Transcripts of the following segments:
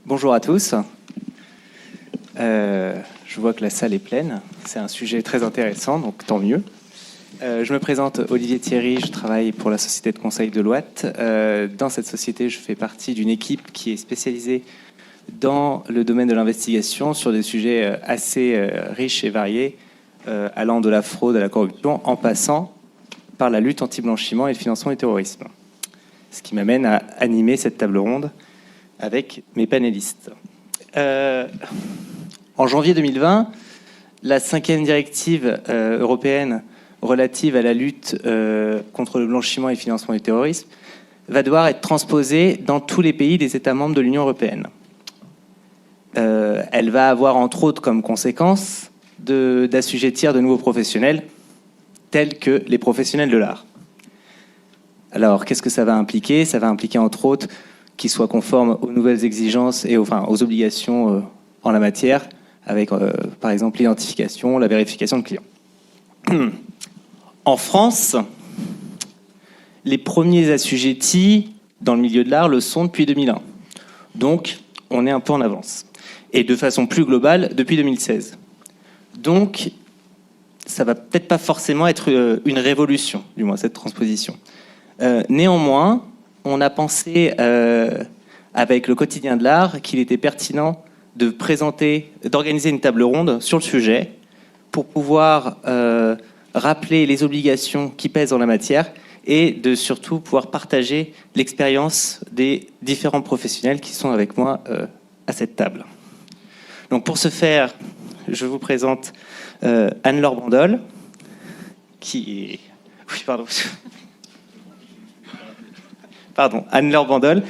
Bonjour à tous. Je vois que la salle est pleine. C'est un sujet très intéressant, donc tant mieux. Je me présente Olivier Thierry, je travaille pour la société de conseil Deloitte. Dans cette société, je fais partie d'une équipe qui est spécialisée dans le domaine de l'investigation sur des sujets assez riches et variés, allant de la fraude à la corruption, en passant par la lutte anti-blanchiment et le financement du terrorisme. Ce qui m'amène à animer cette table ronde avec mes panélistes. En janvier 2020, la 5e directive européenne relative à la lutte contre le blanchiment et le financement du terrorisme va devoir être transposée dans tous les pays des États membres de l'Union européenne. Elle va avoir entre autres comme conséquence d'assujettir de nouveaux professionnels tels que les professionnels de l'art. Alors, qu'est-ce que ça va impliquer ? Ça va impliquer entre autres qu'ils soient conformes aux nouvelles exigences et aux obligations en la matière, avec par exemple l'identification, la vérification de clients. En France, les premiers assujettis dans le milieu de l'art le sont depuis 2001. Donc, on est un peu en avance. Et de façon plus globale, depuis 2016. Donc, ça va peut-être pas forcément être une révolution, du moins cette transposition. Néanmoins, on a pensé avec le quotidien de l'art qu'il était pertinent d'organiser une table ronde sur le sujet pour pouvoir rappeler les obligations qui pèsent en la matière et de surtout pouvoir partager l'expérience des différents professionnels qui sont avec moi à cette table. Donc pour ce faire, je vous présente Anne-Laure Bandol, qui est... Oui, pardon, Anne-Laure Bandol,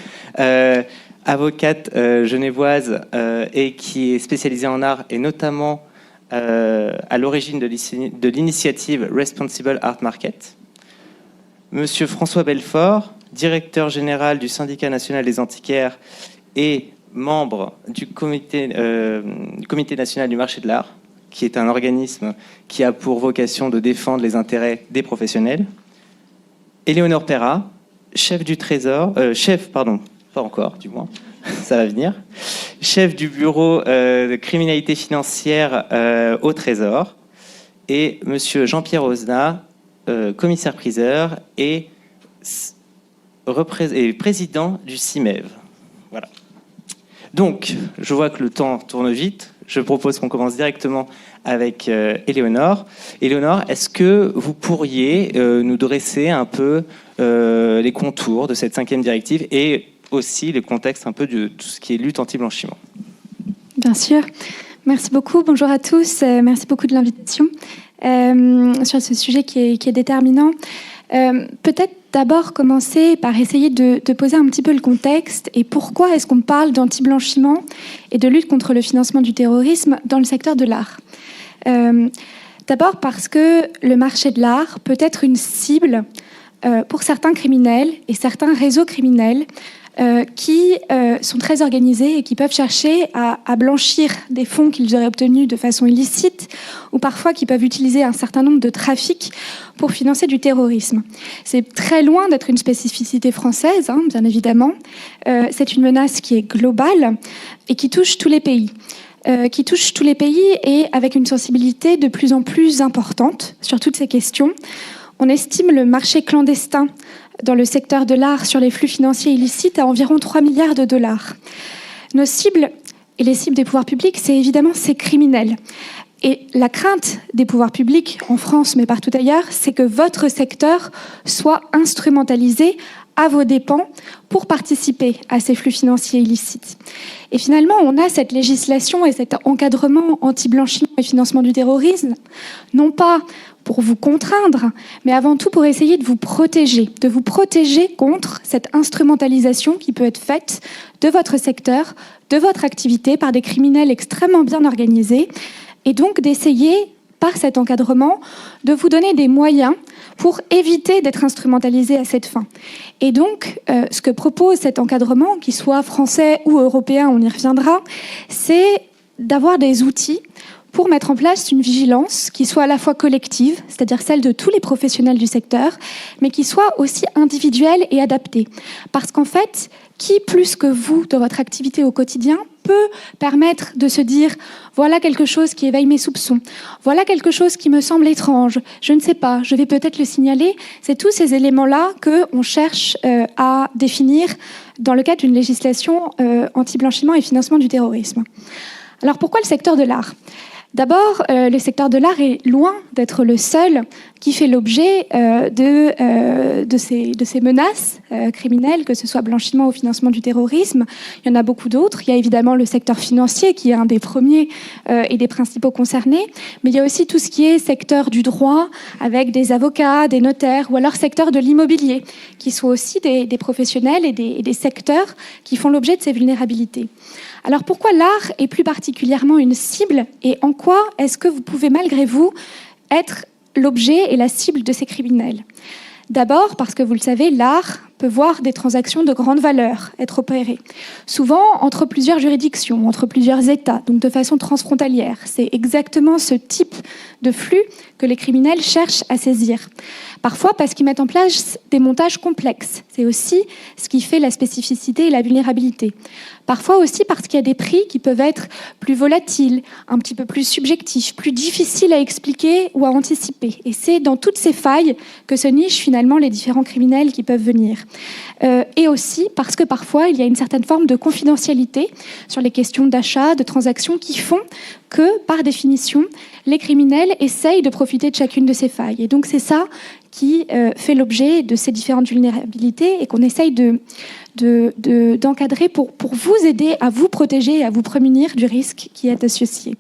avocate genevoise et qui est spécialisée en art et notamment à l'origine de l'initiative Responsible Art Market. Monsieur François Belfort, directeur général du Syndicat national des antiquaires et membre du Comité national du marché de l'art, qui est un organisme qui a pour vocation de défendre les intérêts des professionnels. Éléonore Perrat, chef du bureau de criminalité financière au Trésor, et monsieur Jean-Pierre Ozna, commissaire-priseur et président du CIMEV. Voilà. Donc, je vois que le temps tourne vite. Je propose qu'on commence directement avec Éléonore. Éléonore, est-ce que vous pourriez nous dresser un peu les contours de cette 5e directive et aussi le contexte un peu de tout ce qui est lutte anti-blanchiment ? Bien sûr. Merci beaucoup. Bonjour à tous. Merci beaucoup de l'invitation sur ce sujet qui est déterminant. Peut-être d'abord commencer par essayer de poser un petit peu le contexte et pourquoi est-ce qu'on parle d'anti-blanchiment et de lutte contre le financement du terrorisme dans le secteur de l'art. D'abord parce que le marché de l'art peut être une cible pour certains criminels et certains réseaux criminels qui sont très organisés et qui peuvent chercher à blanchir des fonds qu'ils auraient obtenus de façon illicite ou parfois qui peuvent utiliser un certain nombre de trafics pour financer du terrorisme. C'est très loin d'être une spécificité française, bien évidemment. C'est une menace qui est globale et qui touche tous les pays. Et avec une sensibilité de plus en plus importante sur toutes ces questions. On estime le marché clandestin dans le secteur de l'art sur les flux financiers illicites à environ 3 milliards de dollars. Nos cibles et les cibles des pouvoirs publics, c'est évidemment ces criminels. Et la crainte des pouvoirs publics, en France mais partout ailleurs, c'est que votre secteur soit instrumentalisé à vos dépens pour participer à ces flux financiers illicites. Et finalement, on a cette législation et cet encadrement anti-blanchiment et financement du terrorisme, non pas pour vous contraindre, mais avant tout pour essayer de vous protéger contre cette instrumentalisation qui peut être faite de votre secteur, de votre activité par des criminels extrêmement bien organisés, et donc d'essayer, par cet encadrement, de vous donner des moyens pour éviter d'être instrumentalisé à cette fin. Et donc, ce que propose cet encadrement, qu'il soit français ou européen, on y reviendra, c'est d'avoir des outils pour mettre en place une vigilance qui soit à la fois collective, c'est-à-dire celle de tous les professionnels du secteur, mais qui soit aussi individuelle et adaptée. Parce qu'en fait, qui plus que vous, dans votre activité au quotidien, peut permettre de se dire « voilà quelque chose qui éveille mes soupçons, voilà quelque chose qui me semble étrange, je ne sais pas, je vais peut-être le signaler ». C'est tous ces éléments-là qu'on cherche à définir dans le cadre d'une législation anti-blanchiment et financement du terrorisme. Alors pourquoi le secteur de l'art ? D'abord, le secteur de l'art est loin d'être le seul qui fait l'objet de ces menaces criminelles, que ce soit blanchiment ou financement du terrorisme. Il y en a beaucoup d'autres. Il y a évidemment le secteur financier, qui est un des premiers et des principaux concernés. Mais il y a aussi tout ce qui est secteur du droit, avec des avocats, des notaires, ou alors secteur de l'immobilier, qui sont aussi des professionnels et des secteurs qui font l'objet de ces vulnérabilités. Alors pourquoi l'art est plus particulièrement une cible et en quoi est-ce que vous pouvez malgré vous être l'objet et la cible de ces criminels ? D'abord parce que vous le savez, l'art peut voir des transactions de grande valeur être opérées, souvent entre plusieurs juridictions, entre plusieurs États, donc de façon transfrontalière. C'est exactement ce type de flux que les criminels cherchent à saisir. Parfois parce qu'ils mettent en place des montages complexes. C'est aussi ce qui fait la spécificité et la vulnérabilité. Parfois aussi parce qu'il y a des prix qui peuvent être plus volatiles, un petit peu plus subjectifs, plus difficiles à expliquer ou à anticiper. Et c'est dans toutes ces failles que se nichent finalement les différents criminels qui peuvent venir. Et aussi parce que parfois il y a une certaine forme de confidentialité sur les questions d'achat, de transactions qui font que, par définition, les criminels essayent de profiter de chacune de ces failles. Et donc c'est ça qui fait l'objet de ces différentes vulnérabilités et qu'on essaye d'encadrer pour vous aider à vous protéger et à vous prémunir du risque qui est associé.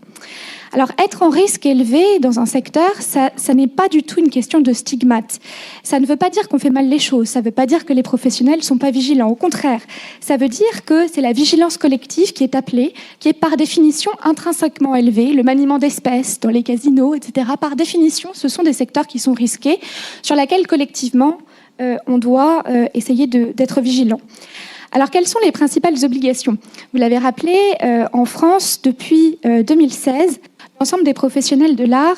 Alors, être en risque élevé dans un secteur, ça n'est pas du tout une question de stigmate. Ça ne veut pas dire qu'on fait mal les choses, ça ne veut pas dire que les professionnels ne sont pas vigilants. Au contraire, ça veut dire que c'est la vigilance collective qui est appelée, qui est par définition intrinsèquement élevée. Le maniement d'espèces dans les casinos, etc. Par définition, ce sont des secteurs qui sont risqués, sur lesquels collectivement, on doit essayer d'être vigilant. Alors, quelles sont les principales obligations ? Vous l'avez rappelé, en France, depuis 2016, l'ensemble des professionnels de l'art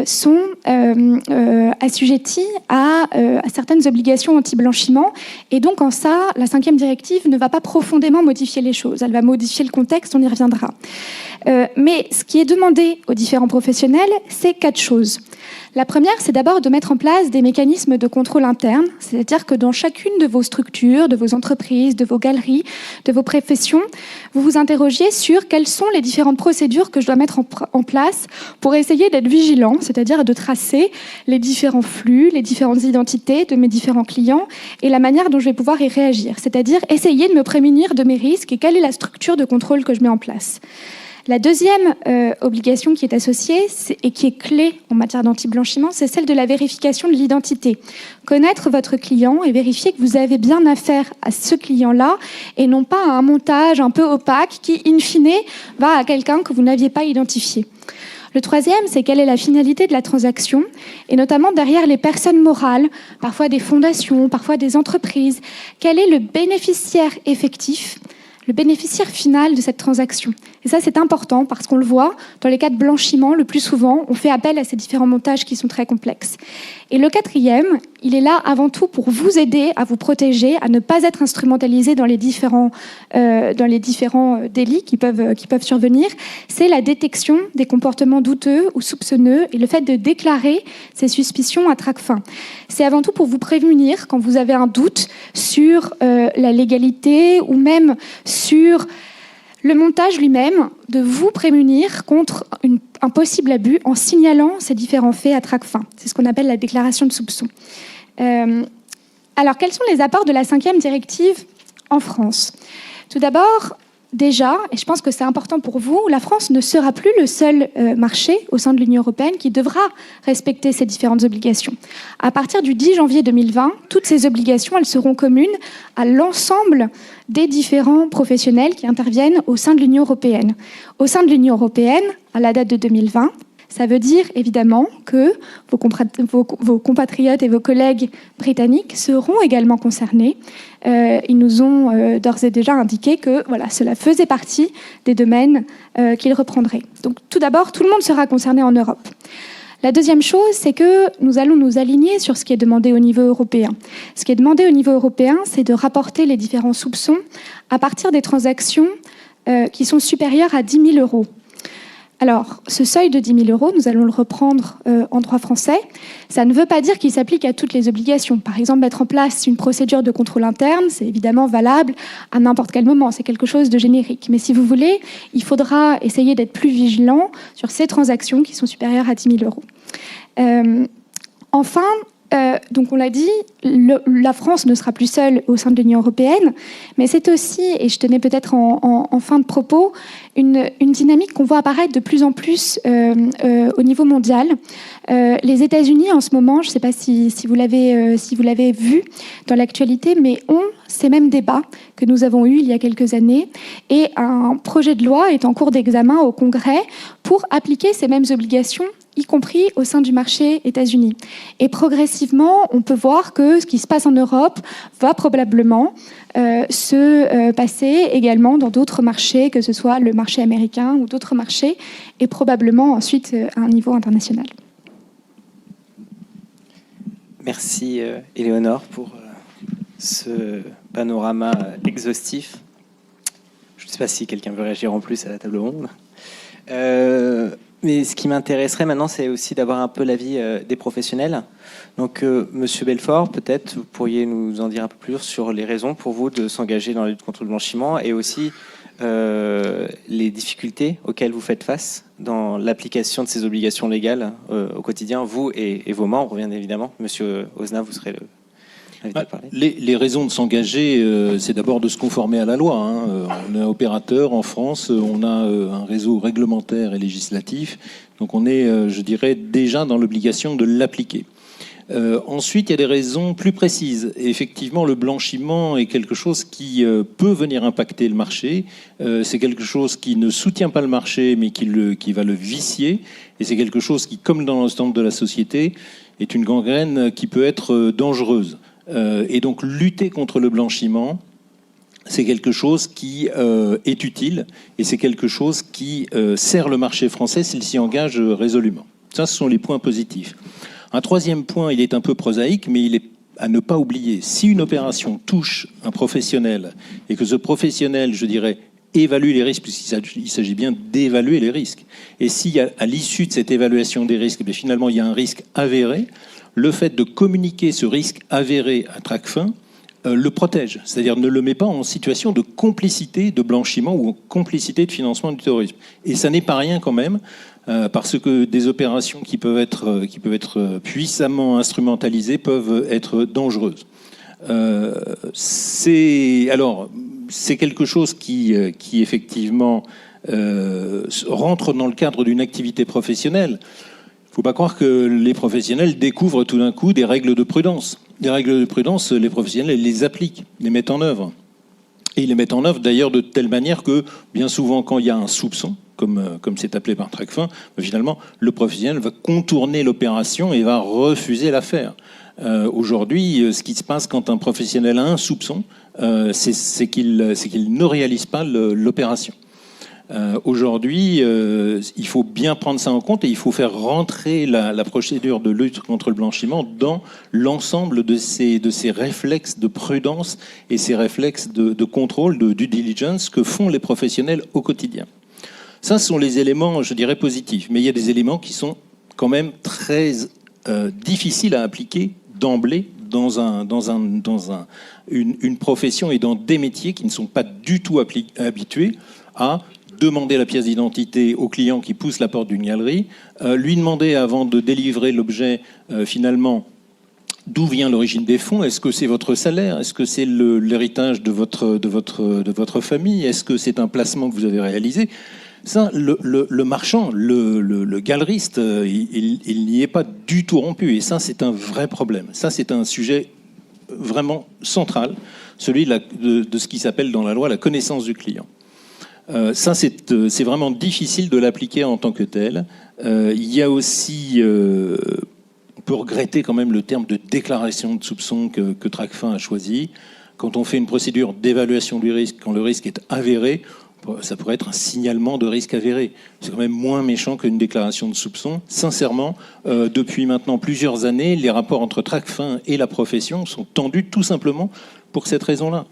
sont assujettis à certaines obligations anti-blanchiment. Et donc, en ça, la 5e directive ne va pas profondément modifier les choses. Elle va modifier le contexte, on y reviendra. Mais ce qui est demandé aux différents professionnels, c'est 4 choses. La première, c'est d'abord de mettre en place des mécanismes de contrôle interne, c'est-à-dire que dans chacune de vos structures, de vos entreprises, de vos galeries, de vos professions, vous vous interrogiez sur quelles sont les différentes procédures que je dois mettre en place pour essayer d'être vigilant, c'est-à-dire de tracer les différents flux, les différentes identités de mes différents clients et la manière dont je vais pouvoir y réagir, c'est-à-dire essayer de me prémunir de mes risques et quelle est la structure de contrôle que je mets en place. La deuxième obligation qui est associée et qui est clé en matière d'anti-blanchiment, c'est celle de la vérification de l'identité. Connaître votre client et vérifier que vous avez bien affaire à ce client-là et non pas à un montage un peu opaque qui, in fine, va à quelqu'un que vous n'aviez pas identifié. Le troisième, c'est quelle est la finalité de la transaction, et notamment derrière les personnes morales, parfois des fondations, parfois des entreprises. Quel est le bénéficiaire effectif, le bénéficiaire final de cette transaction. Et ça, c'est important parce qu'on le voit, dans les cas de blanchiment, le plus souvent, on fait appel à ces différents montages qui sont très complexes. Et le quatrième, il est là avant tout pour vous aider à vous protéger, à ne pas être instrumentalisé dans les différents délits qui peuvent survenir. C'est la détection des comportements douteux ou soupçonneux et le fait de déclarer ces suspicions à Tracfin. C'est avant tout pour vous prémunir quand vous avez un doute sur la légalité ou même sur le montage lui-même, de vous prémunir contre un possible abus en signalant ces différents faits à Tracfin. C'est ce qu'on appelle la déclaration de soupçon. Alors, quels sont les apports de la 5e directive en France ? Tout d'abord, déjà, et je pense que c'est important pour vous, la France ne sera plus le seul marché au sein de l'Union européenne qui devra respecter ces différentes obligations. À partir du 10 janvier 2020, toutes ces obligations, elles seront communes à l'ensemble des différents professionnels qui interviennent au sein de l'Union européenne. Au sein de l'Union européenne, à la date de 2020, Ça veut dire évidemment que vos compatriotes et vos collègues britanniques seront également concernés. Ils nous ont d'ores et déjà indiqué que voilà, cela faisait partie des domaines qu'ils reprendraient. Donc tout d'abord, tout le monde sera concerné en Europe. La deuxième chose, c'est que nous allons nous aligner sur ce qui est demandé au niveau européen. Ce qui est demandé au niveau européen, c'est de rapporter les différents soupçons à partir des transactions qui sont supérieures à 10 000 euros. Alors, ce seuil de 10 000 euros, nous allons le reprendre en droit français. Ça ne veut pas dire qu'il s'applique à toutes les obligations. Par exemple, mettre en place une procédure de contrôle interne, c'est évidemment valable à n'importe quel moment. C'est quelque chose de générique. Mais si vous voulez, il faudra essayer d'être plus vigilant sur ces transactions qui sont supérieures à 10 000 euros. Enfin, donc on l'a dit, la France ne sera plus seule au sein de l'Union européenne, mais c'est aussi, et je tenais peut-être en fin de propos, une dynamique qu'on voit apparaître de plus en plus au niveau mondial. Les États-Unis, en ce moment, je ne sais pas si vous l'avez vu dans l'actualité, mais ont ces mêmes débats que nous avons eus il y a quelques années, et un projet de loi est en cours d'examen au Congrès pour appliquer ces mêmes obligations, y compris au sein du marché États-Unis. Et progressivement, on peut voir que ce qui se passe en Europe va probablement se passer également dans d'autres marchés, que ce soit le marché américain ou d'autres marchés, et probablement ensuite à un niveau international. Merci Éléonore pour ce panorama exhaustif. Je ne sais pas si quelqu'un veut réagir en plus à la table ronde. Mais ce qui m'intéresserait maintenant, c'est aussi d'avoir un peu l'avis des professionnels. Donc, Monsieur Belfort, peut-être vous pourriez nous en dire un peu plus sur les raisons pour vous de s'engager dans la lutte contre le blanchiment et aussi les difficultés auxquelles vous faites face dans l'application de ces obligations légales au quotidien, vous et vos membres, bien évidemment. Monsieur Ozna, vous serez les raisons de s'engager, c'est d'abord de se conformer à la loi. On est opérateur en France, on a un réseau réglementaire et législatif, donc on est, je dirais, déjà dans l'obligation de l'appliquer. Ensuite, il y a des raisons plus précises. Et effectivement, le blanchiment est quelque chose qui peut venir impacter le marché. C'est quelque chose qui ne soutient pas le marché, mais qui va le vicier. Et c'est quelque chose qui, comme dans l'ensemble de la société, est une gangrène qui peut être dangereuse. Et donc, lutter contre le blanchiment, c'est quelque chose qui est utile et c'est quelque chose qui sert le marché français s'il s'y engage résolument. Ça, ce sont les points positifs. Un troisième point, il est un peu prosaïque, mais il est à ne pas oublier. Si une opération touche un professionnel et que ce professionnel, je dirais, évalue les risques, puisqu'il s'agit bien d'évaluer les risques, et si à l'issue de cette évaluation des risques, mais finalement il y a un risque avéré, le fait de communiquer ce risque avéré à Tracfin le protège, c'est-à-dire ne le met pas en situation de complicité de blanchiment ou en complicité de financement du terrorisme. Et ça n'est pas rien quand même, parce que des opérations qui peuvent être puissamment instrumentalisées peuvent être dangereuses. C'est quelque chose qui effectivement rentre dans le cadre d'une activité professionnelle. Il ne faut pas croire que les professionnels découvrent tout d'un coup des règles de prudence. Les règles de prudence, les professionnels les appliquent, les mettent en œuvre. Et ils les mettent en œuvre d'ailleurs de telle manière que, bien souvent, quand il y a un soupçon, comme c'est appelé par Tracfin, finalement, le professionnel va contourner l'opération et va refuser l'affaire. Aujourd'hui, ce qui se passe quand un professionnel a un soupçon, c'est qu'il ne réalise pas l'opération. Aujourd'hui, il faut bien prendre ça en compte et il faut faire rentrer la procédure de lutte contre le blanchiment dans l'ensemble de ces réflexes de prudence et ces réflexes de contrôle, de due diligence que font les professionnels au quotidien. Ça, ce sont les éléments, je dirais, positifs. Mais il y a des éléments qui sont quand même très difficiles à appliquer d'emblée dans une profession et dans des métiers qui ne sont pas du tout habitués à demander la pièce d'identité au client qui pousse la porte d'une galerie, lui demander avant de délivrer l'objet, finalement, d'où vient l'origine des fonds. Est-ce que c'est votre salaire? Est-ce que c'est l'héritage de votre famille? Est-ce que c'est un placement que vous avez réalisé? Ça, le marchand, le galeriste, il n'y est pas du tout rompu. Et ça, c'est un vrai problème. Ça, c'est un sujet vraiment central, celui de ce qui s'appelle dans la loi la connaissance du client. Ça, c'est vraiment difficile de l'appliquer en tant que tel. Il y a aussi, on peut regretter quand même le terme de déclaration de soupçon que Tracfin a choisi. Quand on fait une procédure d'évaluation du risque, quand le risque est avéré, ça pourrait être un signalement de risque avéré. C'est quand même moins méchant qu'une déclaration de soupçon. Sincèrement, depuis maintenant plusieurs années, les rapports entre Tracfin et la profession sont tendus tout simplement pour cette raison-là.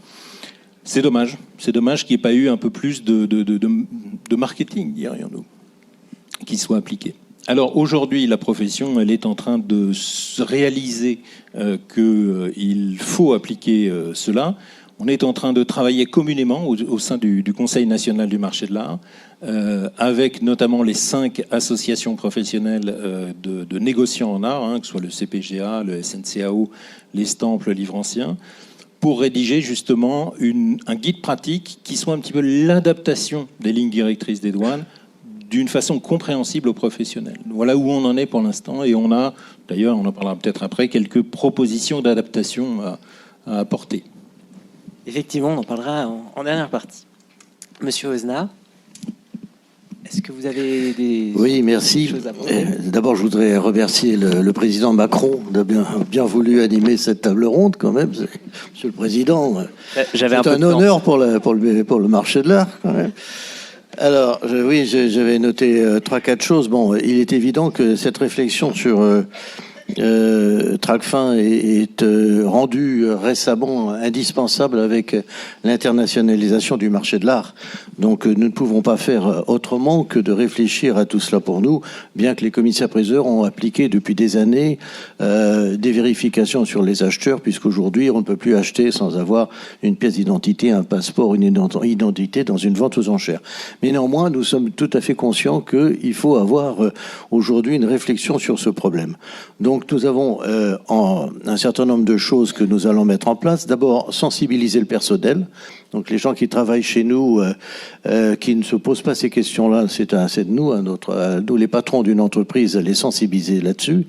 C'est dommage. C'est dommage qu'il n'y ait pas eu un peu plus de marketing, dirions-nous, qui soit appliqué. Alors aujourd'hui, la profession, elle est en train de se réaliser qu'il faut appliquer cela. On est en train de travailler communément au sein du Conseil national du marché de l'art, avec notamment les 5 associations professionnelles de négociants en art, que ce soit le CPGA, le SNCAO, l'Estampes, le Livre Ancien, pour rédiger justement un guide pratique qui soit un petit peu l'adaptation des lignes directrices des douanes d'une façon compréhensible aux professionnels. Voilà où on en est pour l'instant, et on a, d'ailleurs, on en parlera peut-être après, quelques propositions d'adaptation à apporter. Effectivement, on en parlera en dernière partie. Monsieur Ozna, est-ce que vous avez des choses à proposer ? D'abord, je voudrais remercier le président Macron d'avoir bien voulu animer cette table ronde, quand même. Monsieur le Président, c'est un honneur pour le marché de l'art, quand même. Alors, j'avais noté 3-4 choses. Bon, il est évident que cette réflexion sur Tracfin est rendue récemment indispensable avec l'internationalisation du marché de l'art. Donc nous ne pouvons pas faire autrement que de réfléchir à tout cela pour nous, bien que les commissaires-priseurs ont appliqué depuis des années des vérifications sur les acheteurs, puisqu'aujourd'hui on ne peut plus acheter sans avoir une pièce d'identité, un passeport, une identité dans une vente aux enchères. Mais néanmoins, nous sommes tout à fait conscients qu'il faut avoir aujourd'hui une réflexion sur ce problème. Donc nous avons un certain nombre de choses que nous allons mettre en place. D'abord, sensibiliser le personnel. Donc les gens qui travaillent chez nous, qui ne se posent pas ces questions-là, c'est de nous, nous les patrons d'une entreprise, à les sensibiliser là-dessus.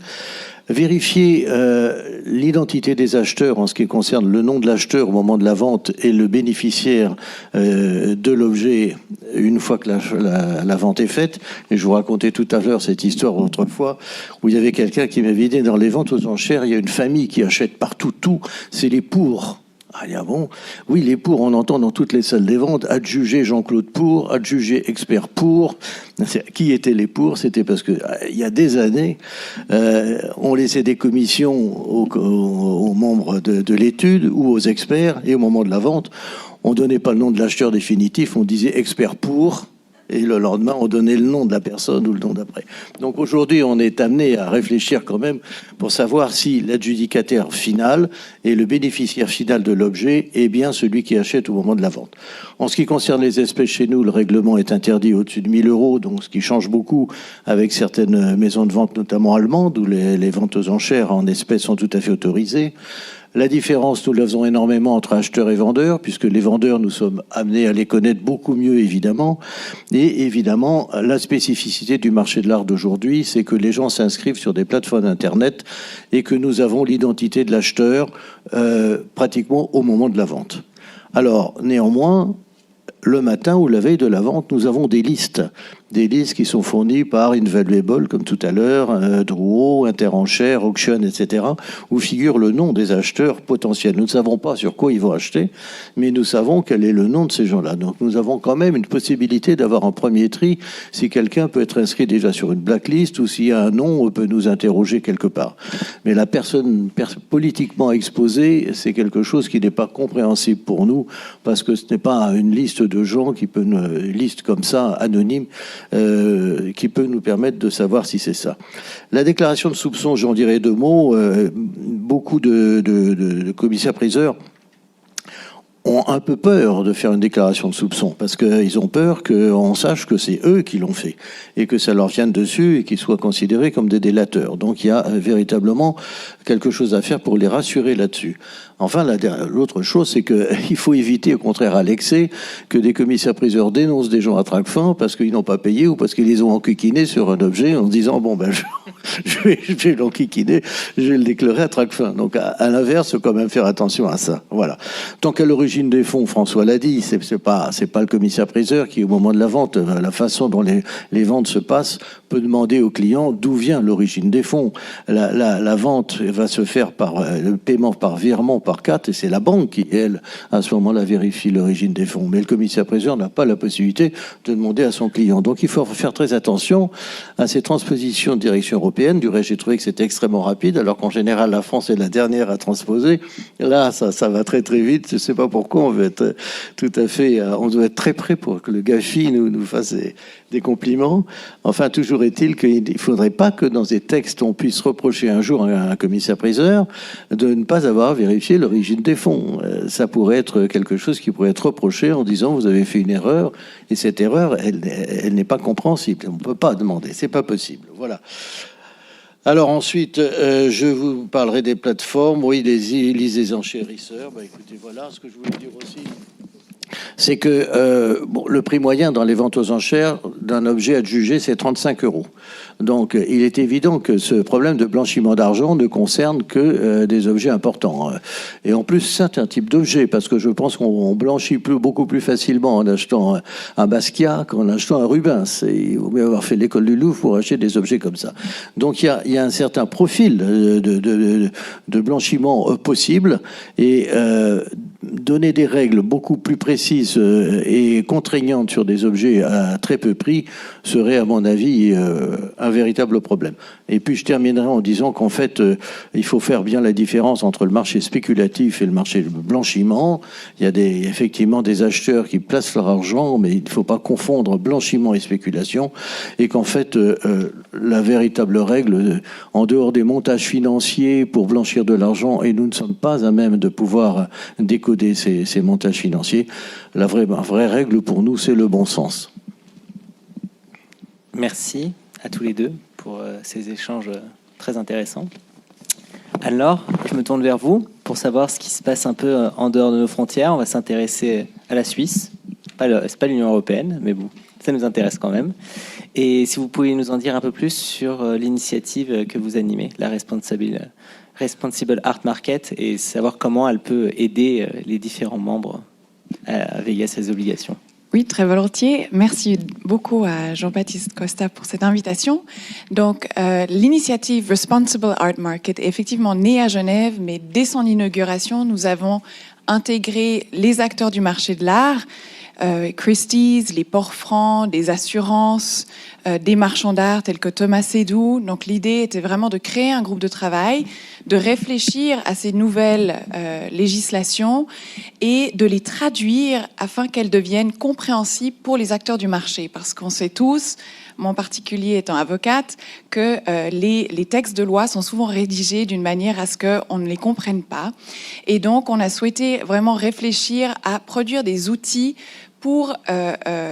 Vérifier l'identité des acheteurs en ce qui concerne le nom de l'acheteur au moment de la vente et le bénéficiaire de l'objet une fois que la vente est faite. Et je vous racontais tout à l'heure cette histoire autrefois où il y avait quelqu'un qui m'avait dit dans les ventes aux enchères, il y a une famille qui achète partout tout, c'est les Pour. Ah bon, oui, les Pour, on entend dans toutes les salles des ventes, adjugé Jean-Claude Pour, adjugé expert Pour. Qui étaient les Pour? C'était parce que il y a des années, on laissait des commissions aux membres de l'étude ou aux experts, et au moment de la vente, on donnait pas le nom de l'acheteur définitif, on disait expert Pour. Et le lendemain, on donnait le nom de la personne ou le nom d'après. Donc aujourd'hui, on est amené à réfléchir quand même pour savoir si l'adjudicataire final et le bénéficiaire final de l'objet est bien celui qui achète au moment de la vente. En ce qui concerne les espèces chez nous, le règlement est interdit au-dessus de 1 000 €, donc ce qui change beaucoup avec certaines maisons de vente, notamment allemandes, où les ventes aux enchères en espèces sont tout à fait autorisées. La différence, nous la faisons énormément entre acheteurs et vendeurs, puisque les vendeurs, nous sommes amenés à les connaître beaucoup mieux, évidemment. Et évidemment, la spécificité du marché de l'art d'aujourd'hui, c'est que les gens s'inscrivent sur des plateformes Internet et que nous avons l'identité de l'acheteur pratiquement au moment de la vente. Alors, néanmoins, le matin ou la veille de la vente, nous avons des listes qui sont fournies par Invaluable, comme tout à l'heure, Drouot, Interenchères, Auction, etc., où figure le nom des acheteurs potentiels. Nous ne savons pas sur quoi ils vont acheter, mais nous savons quel est le nom de ces gens-là. Donc nous avons quand même une possibilité d'avoir un premier tri si quelqu'un peut être inscrit déjà sur une blacklist ou s'il y a un nom, on peut nous interroger quelque part. Mais la personne politiquement exposée, c'est quelque chose qui n'est pas compréhensible pour nous, parce que ce n'est pas une liste de gens une liste comme ça, anonyme, qui peut nous permettre de savoir si c'est ça. La déclaration de soupçon, j'en dirais 2 mots. Beaucoup de commissaires-priseurs ont un peu peur de faire une déclaration de soupçon, parce qu'ils ont peur qu'on sache que c'est eux qui l'ont fait, et que ça leur vienne dessus, et qu'ils soient considérés comme des délateurs. Donc il y a véritablement quelque chose à faire pour les rassurer là-dessus. Enfin, l'autre chose, c'est qu'il faut éviter, au contraire, à l'excès, que des commissaires-priseurs dénoncent des gens à Tracfin parce qu'ils n'ont pas payé ou parce qu'ils les ont enquiquinés sur un objet en se disant « bon, ben, je vais l'enquiquiner, je vais le déclarer à Tracfin ». Donc, à l'inverse, il faut quand même faire attention à ça. Voilà. Tant qu'à l'origine l'origine des fonds, François l'a dit, c'est pas le commissaire-priseur qui, au moment de la vente, la façon dont les ventes se passent, peut demander au client d'où vient l'origine des fonds. La vente va se faire par le paiement par virement, par carte, et c'est la banque qui, elle, à ce moment-là, vérifie l'origine des fonds. Mais le commissaire-priseur n'a pas la possibilité de demander à son client. Donc il faut faire très attention à ces transpositions de direction européenne. Du reste, j'ai trouvé que c'était extrêmement rapide, alors qu'en général, la France est la dernière à transposer. Là, ça va très très vite. Je ne sais pas pourquoi. On doit être très près pour que le GAFI nous fasse des compliments. Enfin, toujours est-il qu'il ne faudrait pas que dans des textes, on puisse reprocher un jour à un commissaire-priseur de ne pas avoir vérifié l'origine des fonds. Ça pourrait être quelque chose qui pourrait être reproché en disant vous avez fait une erreur, et cette erreur, elle n'est pas compréhensible. On ne peut pas demander, c'est pas possible. Voilà. Alors ensuite, je vous parlerai des plateformes. Oui, les enchérisseurs. Écoutez, voilà ce que je voulais dire aussi. C'est que le prix moyen dans les ventes aux enchères d'un objet adjugé, c'est 35 €. Donc, il est évident que ce problème de blanchiment d'argent ne concerne que des objets importants. Et en plus, certains types d'objets, parce que je pense qu'on blanchit beaucoup plus facilement en achetant un Basquiat qu'en achetant un Rubens. Et il vaut mieux avoir fait l'école du Louvre pour acheter des objets comme ça. Donc, il y a un certain profil de blanchiment possible. Et donner des règles beaucoup plus précises et contraignantes sur des objets à très peu prix serait, à mon avis, un véritable problème. Et puis je terminerai en disant qu'en fait, il faut faire bien la différence entre le marché spéculatif et le marché blanchiment. Il y a effectivement des acheteurs qui placent leur argent, mais il ne faut pas confondre blanchiment et spéculation. Et qu'en fait, la véritable règle, en dehors des montages financiers pour blanchir de l'argent, et nous ne sommes pas à même de pouvoir décoder ces montages financiers, la vraie règle pour nous, c'est le bon sens. Merci à tous les deux pour ces échanges très intéressants. Alors, je me tourne vers vous pour savoir ce qui se passe un peu en dehors de nos frontières. On va s'intéresser à la Suisse. C'est pas l'Union européenne, mais bon, ça nous intéresse quand même. Et si vous pouvez nous en dire un peu plus sur l'initiative que vous animez, la Responsible Art Market, et savoir comment elle peut aider les différents membres à veiller à ces obligations. Oui, très volontiers. Merci beaucoup à Jean-Baptiste Costa pour cette invitation. Donc, l'initiative Responsible Art Market est effectivement née à Genève, mais dès son inauguration, nous avons intégré les acteurs du marché de l'art, Christie's, les ports francs, des assurances, des marchands d'art tels que Thomas Sédou. Donc l'idée était vraiment de créer un groupe de travail, de réfléchir à ces nouvelles législations et de les traduire afin qu'elles deviennent compréhensibles pour les acteurs du marché. Parce qu'on sait tous, moi en particulier étant avocate, que les textes de loi sont souvent rédigés d'une manière à ce qu'on ne les comprenne pas. Et donc on a souhaité vraiment réfléchir à produire des outils pour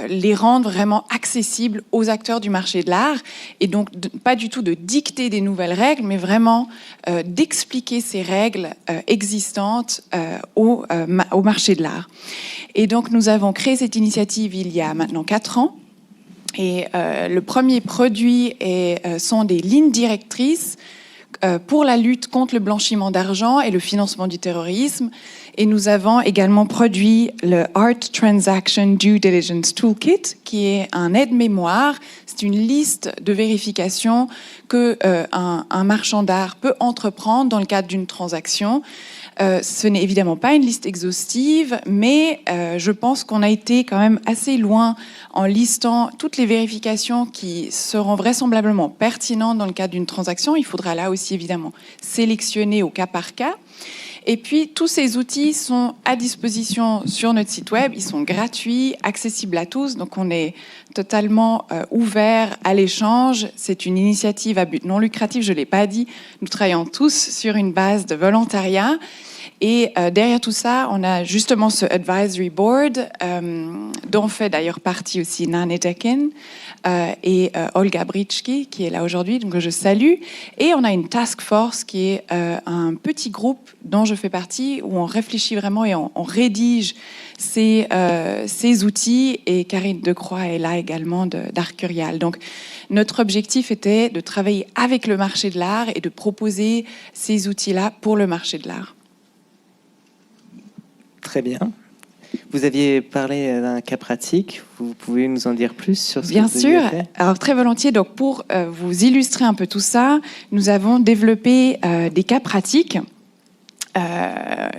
les rendre vraiment accessibles aux acteurs du marché de l'art, et donc pas du tout de dicter des nouvelles règles, mais vraiment d'expliquer ces règles existantes au marché de l'art. Et donc nous avons créé cette initiative il y a maintenant 4 ans, et le premier produit sont des lignes directrices pour la lutte contre le blanchiment d'argent et le financement du terrorisme. Et nous avons également produit le Art Transaction Due Diligence Toolkit, qui est un aide-mémoire. C'est une liste de vérifications que un marchand d'art peut entreprendre dans le cadre d'une transaction. Ce n'est évidemment pas une liste exhaustive, mais je pense qu'on a été quand même assez loin en listant toutes les vérifications qui seront vraisemblablement pertinentes dans le cadre d'une transaction. Il faudra là aussi évidemment sélectionner au cas par cas. Et puis, tous ces outils sont à disposition sur notre site web. Ils sont gratuits, accessibles à tous. Donc, on est totalement ouvert à l'échange. C'est une initiative à but non lucratif, je ne l'ai pas dit. Nous travaillons tous sur une base de volontariat. Et derrière tout ça, on a justement ce advisory board, dont fait d'ailleurs partie aussi Nane Tekin et Olga Britschki, qui est là aujourd'hui, donc je salue. Et on a une task force qui est un petit groupe dont je fais partie, où on réfléchit vraiment et on rédige ces outils. Et Karine Decroix est là également d'Art Curial. Donc notre objectif était de travailler avec le marché de l'art et de proposer ces outils-là pour le marché de l'art. Très bien. Vous aviez parlé d'un cas pratique. Vous pouvez nous en dire plus sur ce Bien que vous avez sûr. fait ? Alors très volontiers. Donc pour vous illustrer un peu tout ça, nous avons développé des cas pratiques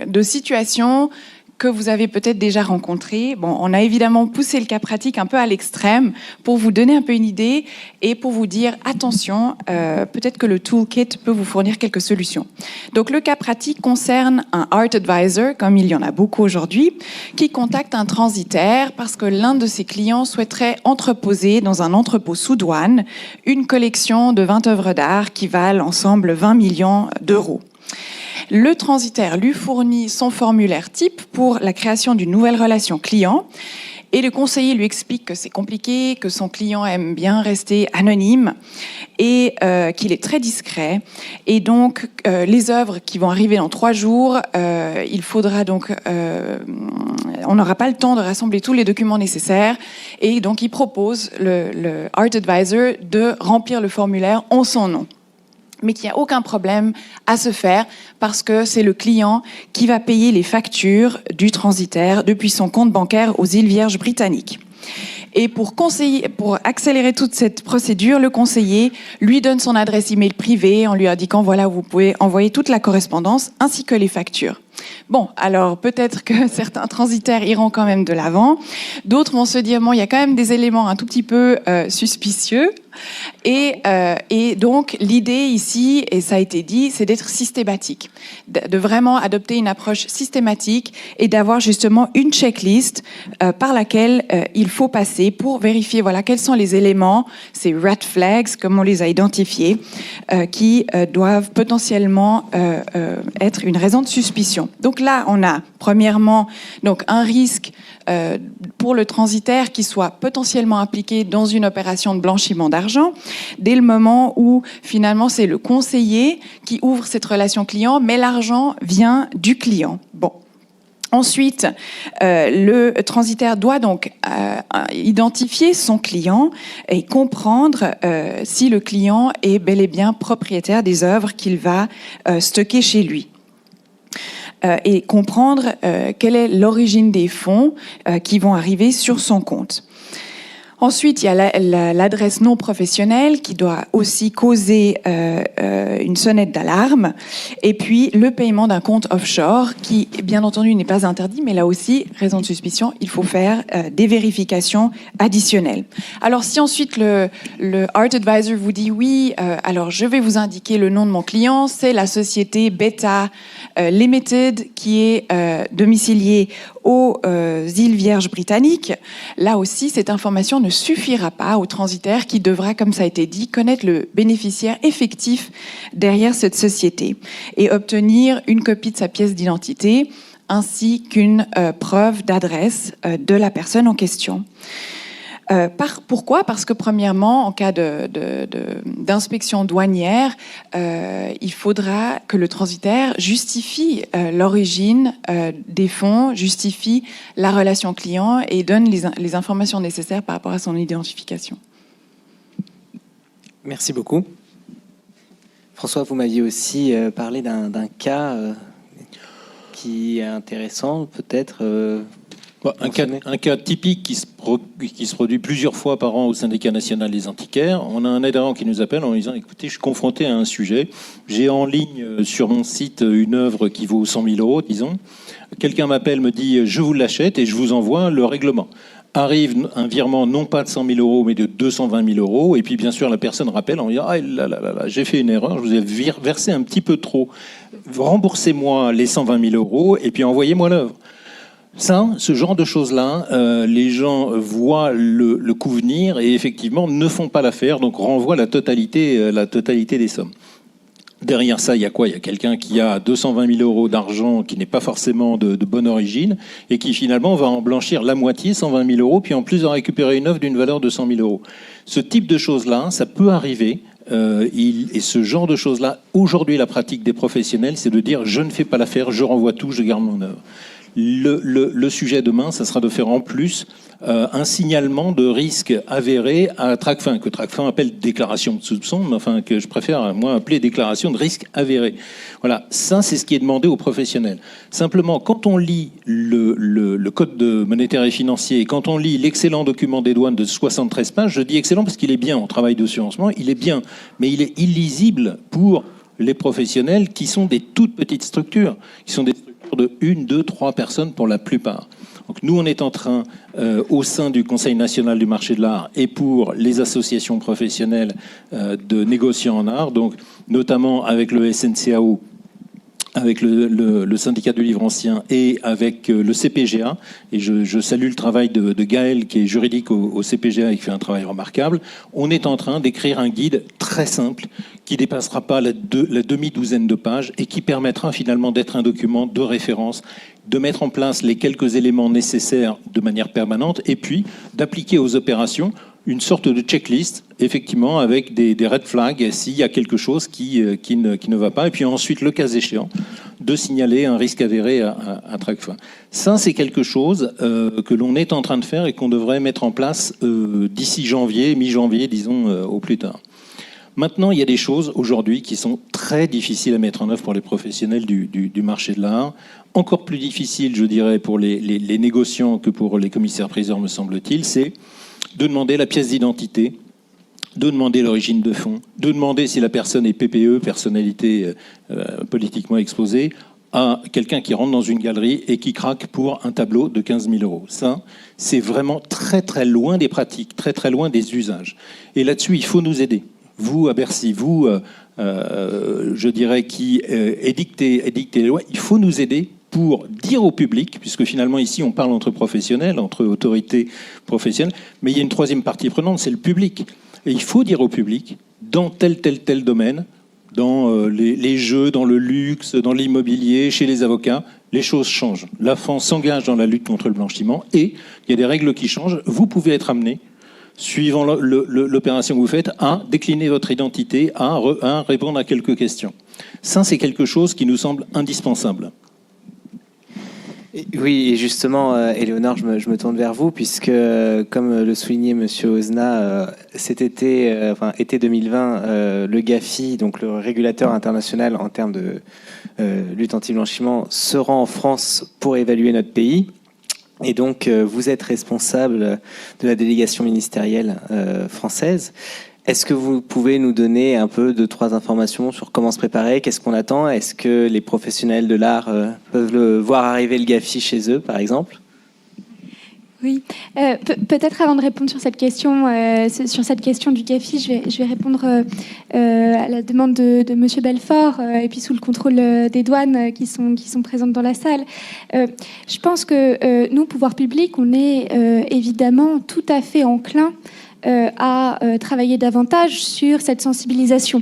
de situations que vous avez peut-être déjà rencontrées. Bon, on a évidemment poussé le cas pratique un peu à l'extrême pour vous donner un peu une idée et pour vous dire attention, peut-être que le toolkit peut vous fournir quelques solutions. Donc le cas pratique concerne un art advisor, comme il y en a beaucoup aujourd'hui, qui contacte un transitaire parce que l'un de ses clients souhaiterait entreposer dans un entrepôt sous douane une collection de 20 œuvres d'art qui valent ensemble 20 millions d'euros. Le transitaire lui fournit son formulaire type pour la création d'une nouvelle relation client et le conseiller lui explique que c'est compliqué, que son client aime bien rester anonyme et qu'il est très discret. Et donc, les œuvres qui vont arriver dans 3 jours, il faudra donc... on n'aura pas le temps de rassembler tous les documents nécessaires et donc il propose, le Art Advisor, de remplir le formulaire en son nom. Mais qu'il n'y a aucun problème à se faire parce que c'est le client qui va payer les factures du transitaire depuis son compte bancaire aux îles Vierges britanniques. Et pour accélérer toute cette procédure, le conseiller lui donne son adresse email privée en lui indiquant voilà où vous pouvez envoyer toute la correspondance ainsi que les factures. Bon, alors peut-être que certains transitaires iront quand même de l'avant, d'autres vont se dire bon, il y a quand même des éléments un tout petit peu suspicieux. Et donc l'idée ici, et ça a été dit, c'est d'être systématique, de vraiment adopter une approche systématique et d'avoir justement une checklist par laquelle il faut passer pour vérifier voilà quels sont les éléments, ces red flags comme on les a identifiés, qui doivent potentiellement être une raison de suspicion. Donc là, on a premièrement donc un risque pour le transitaire qui soit potentiellement impliqué dans une opération de blanchiment d'argent, dès le moment où finalement c'est le conseiller qui ouvre cette relation client, mais l'argent vient du client. Bon. Ensuite, le transitaire doit donc identifier son client et comprendre si le client est bel et bien propriétaire des œuvres qu'il va stocker chez lui. Et comprendre quelle est l'origine des fonds qui vont arriver sur son compte. Ensuite, il y a l'adresse non professionnelle qui doit aussi causer une sonnette d'alarme. Et puis, le paiement d'un compte offshore qui, bien entendu, n'est pas interdit, mais là aussi, raison de suspicion, il faut faire des vérifications additionnelles. Alors, si ensuite le Art Advisor vous dit oui, alors je vais vous indiquer le nom de mon client, c'est la société Beta Limited qui est domiciliée aux îles Vierges britanniques. Là aussi, cette information ne suffira pas au transitaire qui devra, comme ça a été dit, connaître le bénéficiaire effectif derrière cette société et obtenir une copie de sa pièce d'identité ainsi qu'une preuve d'adresse de la personne en question. Pourquoi ? Parce que premièrement, en cas d'inspection douanière, il faudra que le transitaire justifie l'origine des fonds, justifie la relation client et donne les informations nécessaires par rapport à son identification. Merci beaucoup. François, vous m'aviez aussi parlé d'un cas qui est intéressant, peut-être. Un cas typique qui se produit plusieurs fois par an au Syndicat national des antiquaires. On a un adhérent qui nous appelle en disant « Écoutez, je suis confronté à un sujet. J'ai en ligne sur mon site une œuvre qui vaut 100 000 euros, disons. Quelqu'un m'appelle, me dit « Je vous l'achète et je vous envoie le règlement. » Arrive un virement non pas de 100 000 euros, mais de 220 000 euros. Et puis, bien sûr, la personne rappelle en disant « Ah là là là, j'ai fait une erreur, je vous ai versé un petit peu trop. Remboursez-moi les 120 000 euros et puis envoyez-moi l'œuvre. » Ça, ce genre de choses-là, les gens voient le coup venir et effectivement ne font pas l'affaire, donc renvoient la totalité des sommes. Derrière ça, il y a quoi ? Il y a quelqu'un qui a 220 000 euros d'argent qui n'est pas forcément de bonne origine et qui finalement va en blanchir la moitié, 120 000 euros, puis en plus en récupérer une œuvre d'une valeur de 100 000 euros. Ce type de choses-là, ça peut arriver. Et ce genre de choses-là, aujourd'hui, la pratique des professionnels, c'est de dire « je ne fais pas l'affaire, je renvoie tout, je garde mon œuvre ». Le sujet demain, ça sera de faire en plus un signalement de risque avéré à Tracfin, que Tracfin appelle déclaration de soupçon, mais enfin que je préfère moi appeler déclaration de risque avéré. Voilà, ça c'est ce qui est demandé aux professionnels. Simplement, quand on lit le code monétaire et financier, quand on lit l'excellent document des douanes de 73 pages, je dis excellent parce qu'il est bien, on travaille dessus en ce moment, il est bien, mais il est illisible pour les professionnels qui sont des toutes petites structures, qui sont des structures de 1, 2, 3 personnes pour la plupart. Donc nous, on est en train, au sein du Conseil national du marché de l'art et pour les associations professionnelles de négociants en art, donc notamment avec le SNCAO, avec le syndicat du livre ancien et avec le CPGA. Et je salue le travail de Gaël, qui est juridique au CPGA et qui fait un travail remarquable. On est en train d'écrire un guide très simple qui dépassera pas la demi-douzaine de pages et qui permettra finalement d'être un document de référence, de mettre en place les quelques éléments nécessaires de manière permanente et puis d'appliquer aux opérations une sorte de checklist, effectivement, avec des red flags s'il y a quelque chose qui ne va pas. Et puis ensuite, le cas échéant, de signaler un risque avéré à Tracfin. Ça, c'est quelque chose que l'on est en train de faire et qu'on devrait mettre en place d'ici janvier, mi-janvier, disons, au plus tard. Maintenant, il y a des choses aujourd'hui qui sont très difficiles à mettre en œuvre pour les professionnels du marché de l'art. Encore plus difficile, je dirais, pour les négociants que pour les commissaires-priseurs, me semble-t-il, c'est de demander la pièce d'identité, de demander l'origine de fonds, de demander si la personne est PPE, personnalité politiquement exposée, à quelqu'un qui rentre dans une galerie et qui craque pour un tableau de 15 000 €. Ça, c'est vraiment très très loin des pratiques, très très loin des usages. Et là-dessus, il faut nous aider. Vous, à Bercy, vous, je dirais, qui édictez les lois, il faut nous aider pour dire au public, puisque finalement ici on parle entre professionnels, entre autorités professionnelles, mais il y a une troisième partie prenante, c'est le public. Et il faut dire au public, dans tel domaine, dans les jeux, dans le luxe, dans l'immobilier, chez les avocats, les choses changent. La France s'engage dans la lutte contre le blanchiment et il y a des règles qui changent. Vous pouvez être amené, suivant l'opération que vous faites, à décliner votre identité, à répondre à quelques questions. Ça, c'est quelque chose qui nous semble indispensable. Oui, et justement, Éléonore, je me tourne vers vous, puisque, comme le soulignait M. Ozna, cet été, été 2020, le GAFI, donc le régulateur international en termes de lutte anti-blanchiment, se rend en France pour évaluer notre pays. Et donc, vous êtes responsable de la délégation ministérielle française. Est-ce que vous pouvez nous donner un peu 2-3 informations sur comment se préparer, qu'est-ce qu'on attend? Est-ce que les professionnels de l'art peuvent voir arriver le GAFI chez eux, par exemple? Oui, peut-être avant de répondre sur cette question du GAFI, je vais répondre à la demande de M. Belfort et puis sous le contrôle des douanes qui sont présentes dans la salle. Je pense que nous, pouvoir public, on est évidemment tout à fait enclin à travailler davantage sur cette sensibilisation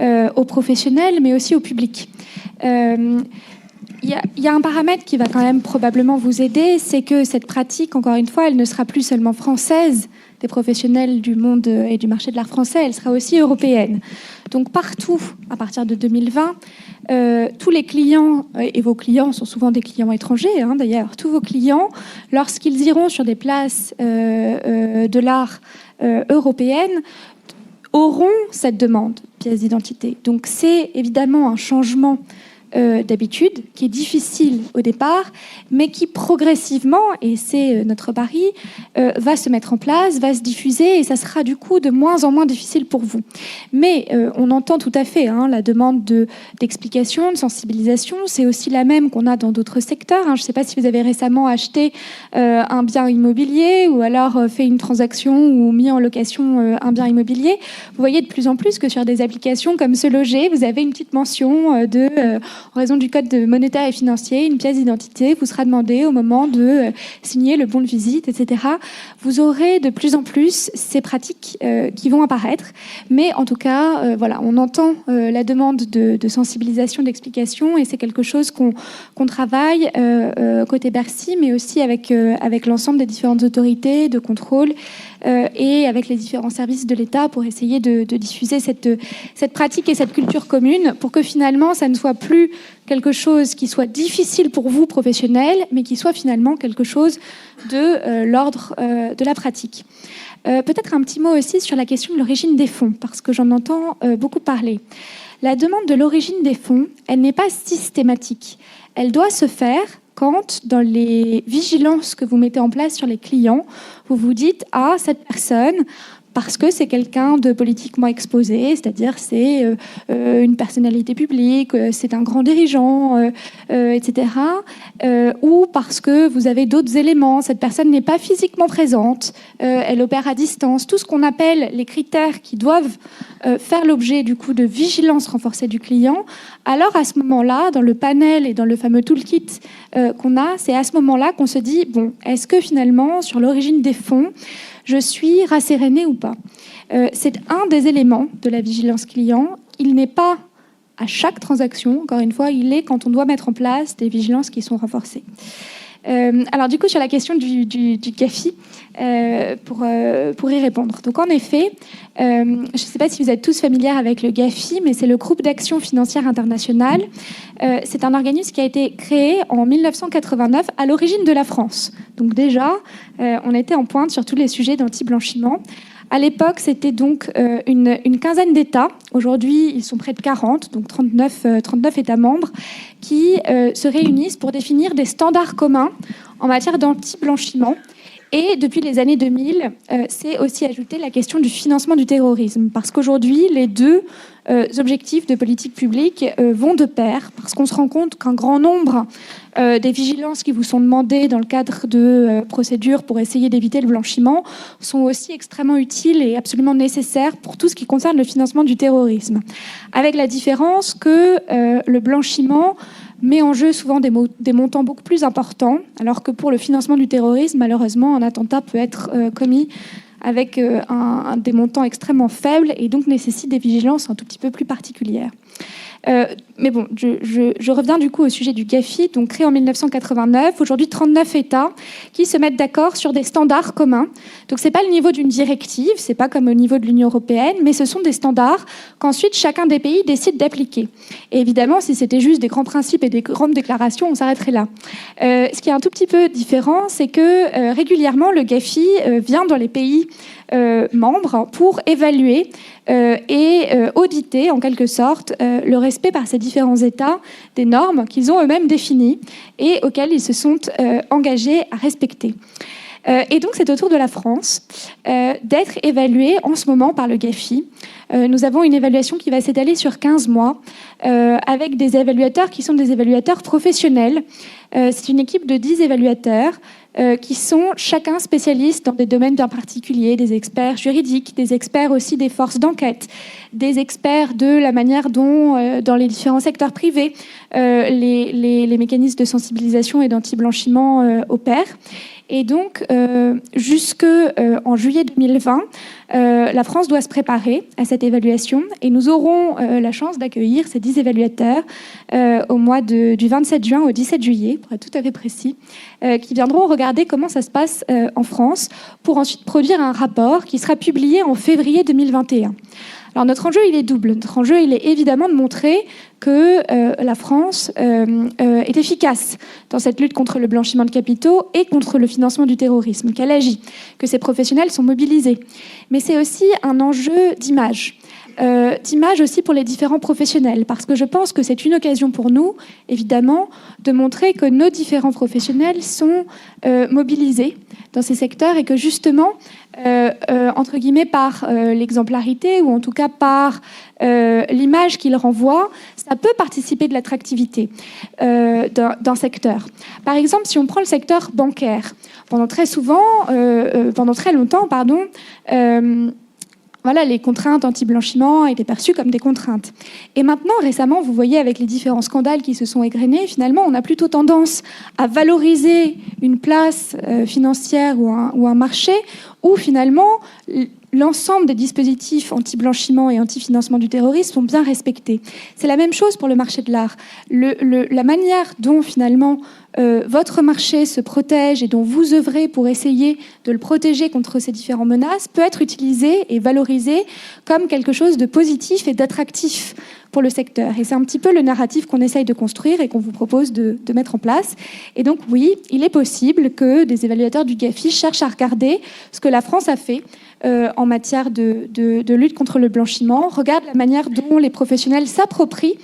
aux professionnels, mais aussi au public. Il y a un paramètre qui va quand même probablement vous aider, c'est que cette pratique, encore une fois, elle ne sera plus seulement française, des professionnels du monde et du marché de l'art français, elle sera aussi européenne. Donc partout, à partir de 2020, tous les clients, et vos clients sont souvent des clients étrangers d'ailleurs, tous vos clients, lorsqu'ils iront sur des places de l'art européennes, auront cette demande, pièce d'identité. Donc c'est évidemment un changement d'habitude, qui est difficile au départ, mais qui progressivement, et c'est notre pari, va se mettre en place, va se diffuser, et ça sera du coup de moins en moins difficile pour vous. Mais on entend tout à fait la demande d'explication, de sensibilisation. C'est aussi la même qu'on a dans d'autres secteurs. Je ne sais pas si vous avez récemment acheté un bien immobilier ou alors fait une transaction ou mis en location un bien immobilier. Vous voyez de plus en plus que sur des applications comme Se Loger, vous avez une petite mention en raison du code monétaire et financier, une pièce d'identité vous sera demandée au moment de signer le bon de visite, etc. Vous aurez de plus en plus ces pratiques qui vont apparaître. Mais en tout cas, voilà, on entend la demande de sensibilisation, d'explication, et c'est quelque chose qu'on travaille côté Bercy, mais aussi avec l'ensemble des différentes autorités de contrôle et avec les différents services de l'État pour essayer de diffuser cette pratique et cette culture commune pour que finalement, ça ne soit plus quelque chose qui soit difficile pour vous, professionnels, mais qui soit finalement quelque chose de l'ordre de la pratique. Peut-être un petit mot aussi sur la question de l'origine des fonds, parce que j'en entends beaucoup parler. La demande de l'origine des fonds, elle n'est pas systématique. Elle doit se faire quand, dans les vigilances que vous mettez en place sur les clients, vous vous dites « Ah, cette personne, parce que c'est quelqu'un de politiquement exposé, c'est-à-dire c'est une personnalité publique, c'est un grand dirigeant, etc. Ou parce que vous avez d'autres éléments, cette personne n'est pas physiquement présente, elle opère à distance, tout ce qu'on appelle les critères qui doivent faire l'objet du coup de vigilance renforcée du client. Alors à ce moment-là, dans le panel et dans le fameux toolkit qu'on a, c'est à ce moment-là qu'on se dit, bon, est-ce que finalement, sur l'origine des fonds, je suis rassérénée ou pas. C'est un des éléments de la vigilance client. Il n'est pas à chaque transaction, encore une fois, il est quand on doit mettre en place des vigilances qui sont renforcées. Alors du coup, sur la question du GAFI, pour y répondre. Donc en effet, je ne sais pas si vous êtes tous familiers avec le GAFI, mais c'est le groupe d'action financière internationale. C'est un organisme qui a été créé en 1989 à l'origine de la France. Donc déjà, on était en pointe sur tous les sujets d'anti-blanchiment. À l'époque, c'était donc une quinzaine d'États. Aujourd'hui, ils sont près de 40, donc 39 États membres, qui se réunissent pour définir des standards communs en matière d'anti-blanchiment. Et depuis les années 2000, c'est aussi ajouté la question du financement du terrorisme. Parce qu'aujourd'hui, les deux objectifs de politique publique vont de pair, parce qu'on se rend compte qu'un grand nombre des vigilances qui vous sont demandées dans le cadre de procédures pour essayer d'éviter le blanchiment sont aussi extrêmement utiles et absolument nécessaires pour tout ce qui concerne le financement du terrorisme. Avec la différence que le blanchiment met en jeu souvent des montants beaucoup plus importants, alors que pour le financement du terrorisme, malheureusement, un attentat peut être commis avec des montants extrêmement faibles et donc nécessite des vigilances un tout petit peu plus particulières. Mais bon, je reviens du coup au sujet du GAFI, donc créé en 1989. Aujourd'hui, 39 États qui se mettent d'accord sur des standards communs. Donc, c'est pas le niveau d'une directive, c'est pas comme au niveau de l'Union européenne, mais ce sont des standards qu'ensuite chacun des pays décide d'appliquer. Et évidemment, si c'était juste des grands principes et des grandes déclarations, on s'arrêterait là. Ce qui est un tout petit peu différent, c'est que régulièrement, le GAFI vient dans les pays membres pour évaluer et auditer en quelque sorte le respect par ces différents États des normes qu'ils ont eux-mêmes définies et auxquelles ils se sont engagés à respecter. Et donc c'est au tour de la France d'être évaluée en ce moment par le GAFI. Nous avons une évaluation qui va s'étaler sur 15 mois avec des évaluateurs qui sont des évaluateurs professionnels. C'est une équipe de 10 évaluateurs qui sont chacun spécialistes dans des domaines bien particuliers, des experts juridiques, des experts aussi des forces d'enquête, des experts de la manière dont, dans les différents secteurs privés, les mécanismes de sensibilisation et d'anti-blanchiment opèrent. Et donc, jusqu'en juillet 2020, la France doit se préparer à cette évaluation et nous aurons la chance d'accueillir ces 10 évaluateurs au mois du 27 juin au 17 juillet, pour être tout à fait précis, qui viendront regarder comment ça se passe en France pour ensuite produire un rapport qui sera publié en février 2021. Alors notre enjeu, il est double. Notre enjeu, il est évidemment de montrer que la France est efficace dans cette lutte contre le blanchiment de capitaux et contre le financement du terrorisme, qu'elle agit, que ses professionnels sont mobilisés. Mais c'est aussi un enjeu d'image. D'image aussi pour les différents professionnels, parce que je pense que c'est une occasion pour nous, évidemment, de montrer que nos différents professionnels sont mobilisés dans ces secteurs et que justement, entre guillemets, par l'exemplarité ou en tout cas par l'image qu'ils renvoient, ça peut participer de l'attractivité d'un secteur. Par exemple, si on prend le secteur bancaire, pendant très longtemps, voilà, les contraintes anti-blanchiment étaient perçues comme des contraintes. Et maintenant, récemment, vous voyez avec les différents scandales qui se sont égrenés, finalement, on a plutôt tendance à valoriser une place financière ou un marché où finalement l'ensemble des dispositifs anti-blanchiment et anti-financement du terrorisme sont bien respectés. C'est la même chose pour le marché de l'art. La manière dont finalement votre marché se protège et dont vous œuvrez pour essayer de le protéger contre ces différentes menaces peut être utilisé et valorisé comme quelque chose de positif et d'attractif pour le secteur. Et c'est un petit peu le narratif qu'on essaye de construire et qu'on vous propose de mettre en place. Et donc oui, il est possible que des évaluateurs du GAFI cherchent à regarder ce que la France a fait en matière de lutte contre le blanchiment, regardent la manière dont les professionnels s'approprient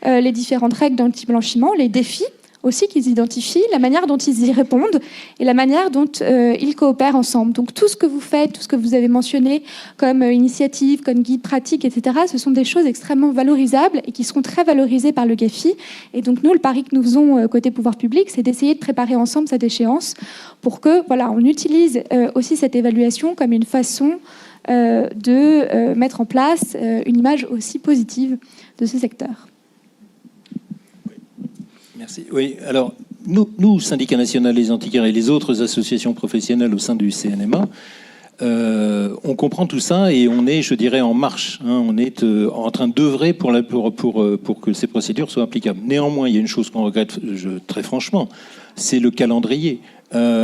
les différentes règles d'anti-blanchiment, les défis aussi qu'ils identifient, la manière dont ils y répondent et la manière dont ils coopèrent ensemble. Donc tout ce que vous faites, tout ce que vous avez mentionné comme initiative, comme guide pratique, etc., ce sont des choses extrêmement valorisables et qui seront très valorisées par le GAFI. Et donc nous, le pari que nous faisons côté pouvoir public, c'est d'essayer de préparer ensemble cette échéance pour que, voilà, on utilise aussi cette évaluation comme une façon de mettre en place une image aussi positive de ce secteur. Merci. Oui, alors, nous, Syndicat national des antiquaires et les autres associations professionnelles au sein du CNMA, on comprend tout ça et on est, je dirais, en marche. On est en train d'œuvrer pour que ces procédures soient applicables. Néanmoins, il y a une chose qu'on regrette très franchement, c'est le calendrier.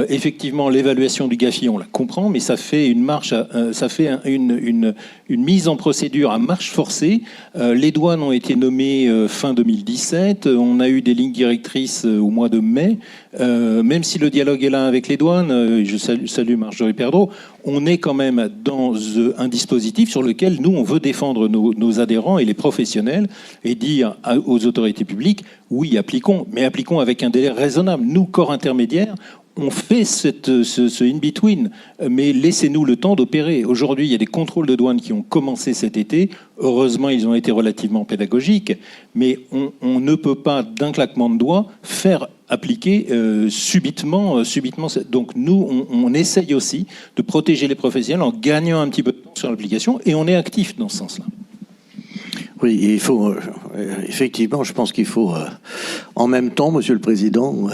Effectivement, l'évaluation du GAFI, on la comprend, mais ça fait une marche, ça fait une mise en procédure à marche forcée. Les douanes ont été nommées fin 2017. On a eu des lignes directrices au mois de mai. Même si le dialogue est là avec les douanes, je salue Marjorie Perdreau, on est quand même dans un dispositif sur lequel nous, on veut défendre nos adhérents et les professionnels et dire aux autorités publiques, oui, appliquons, mais appliquons avec un délai raisonnable. Nous, corps intermédiaire, on fait ce in-between, mais laissez-nous le temps d'opérer. Aujourd'hui, il y a des contrôles de douane qui ont commencé cet été. Heureusement, ils ont été relativement pédagogiques, mais on ne peut pas, d'un claquement de doigts, faire appliquer subitement. Donc nous, on essaye aussi de protéger les professionnels en gagnant un petit peu de temps sur l'application, et on est actif dans ce sens-là. Oui, il faut effectivement, je pense qu'il faut en même temps, Monsieur le Président,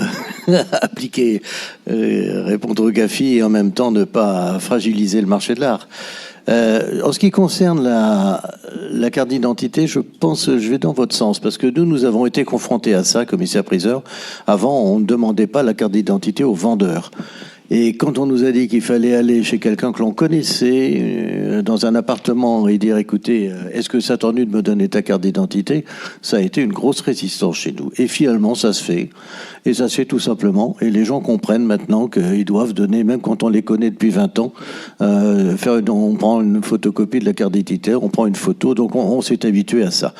appliquer, répondre au GAFI et en même temps ne pas fragiliser le marché de l'art. En ce qui concerne la carte d'identité, je vais dans votre sens, parce que nous avons été confrontés à ça, commissaire-priseur. Avant, on ne demandait pas la carte d'identité aux vendeurs. Et quand on nous a dit qu'il fallait aller chez quelqu'un que l'on connaissait, dans un appartement, et dire, écoutez, est-ce que ça t'ennuie de me donner ta carte d'identité? Ça a été une grosse résistance chez nous. Et finalement, ça se fait. Et ça se fait tout simplement. Et les gens comprennent maintenant qu'ils doivent donner, même quand on les connaît depuis 20 ans, on prend une photocopie de la carte d'identité, on prend une photo, donc on s'est habitué à ça.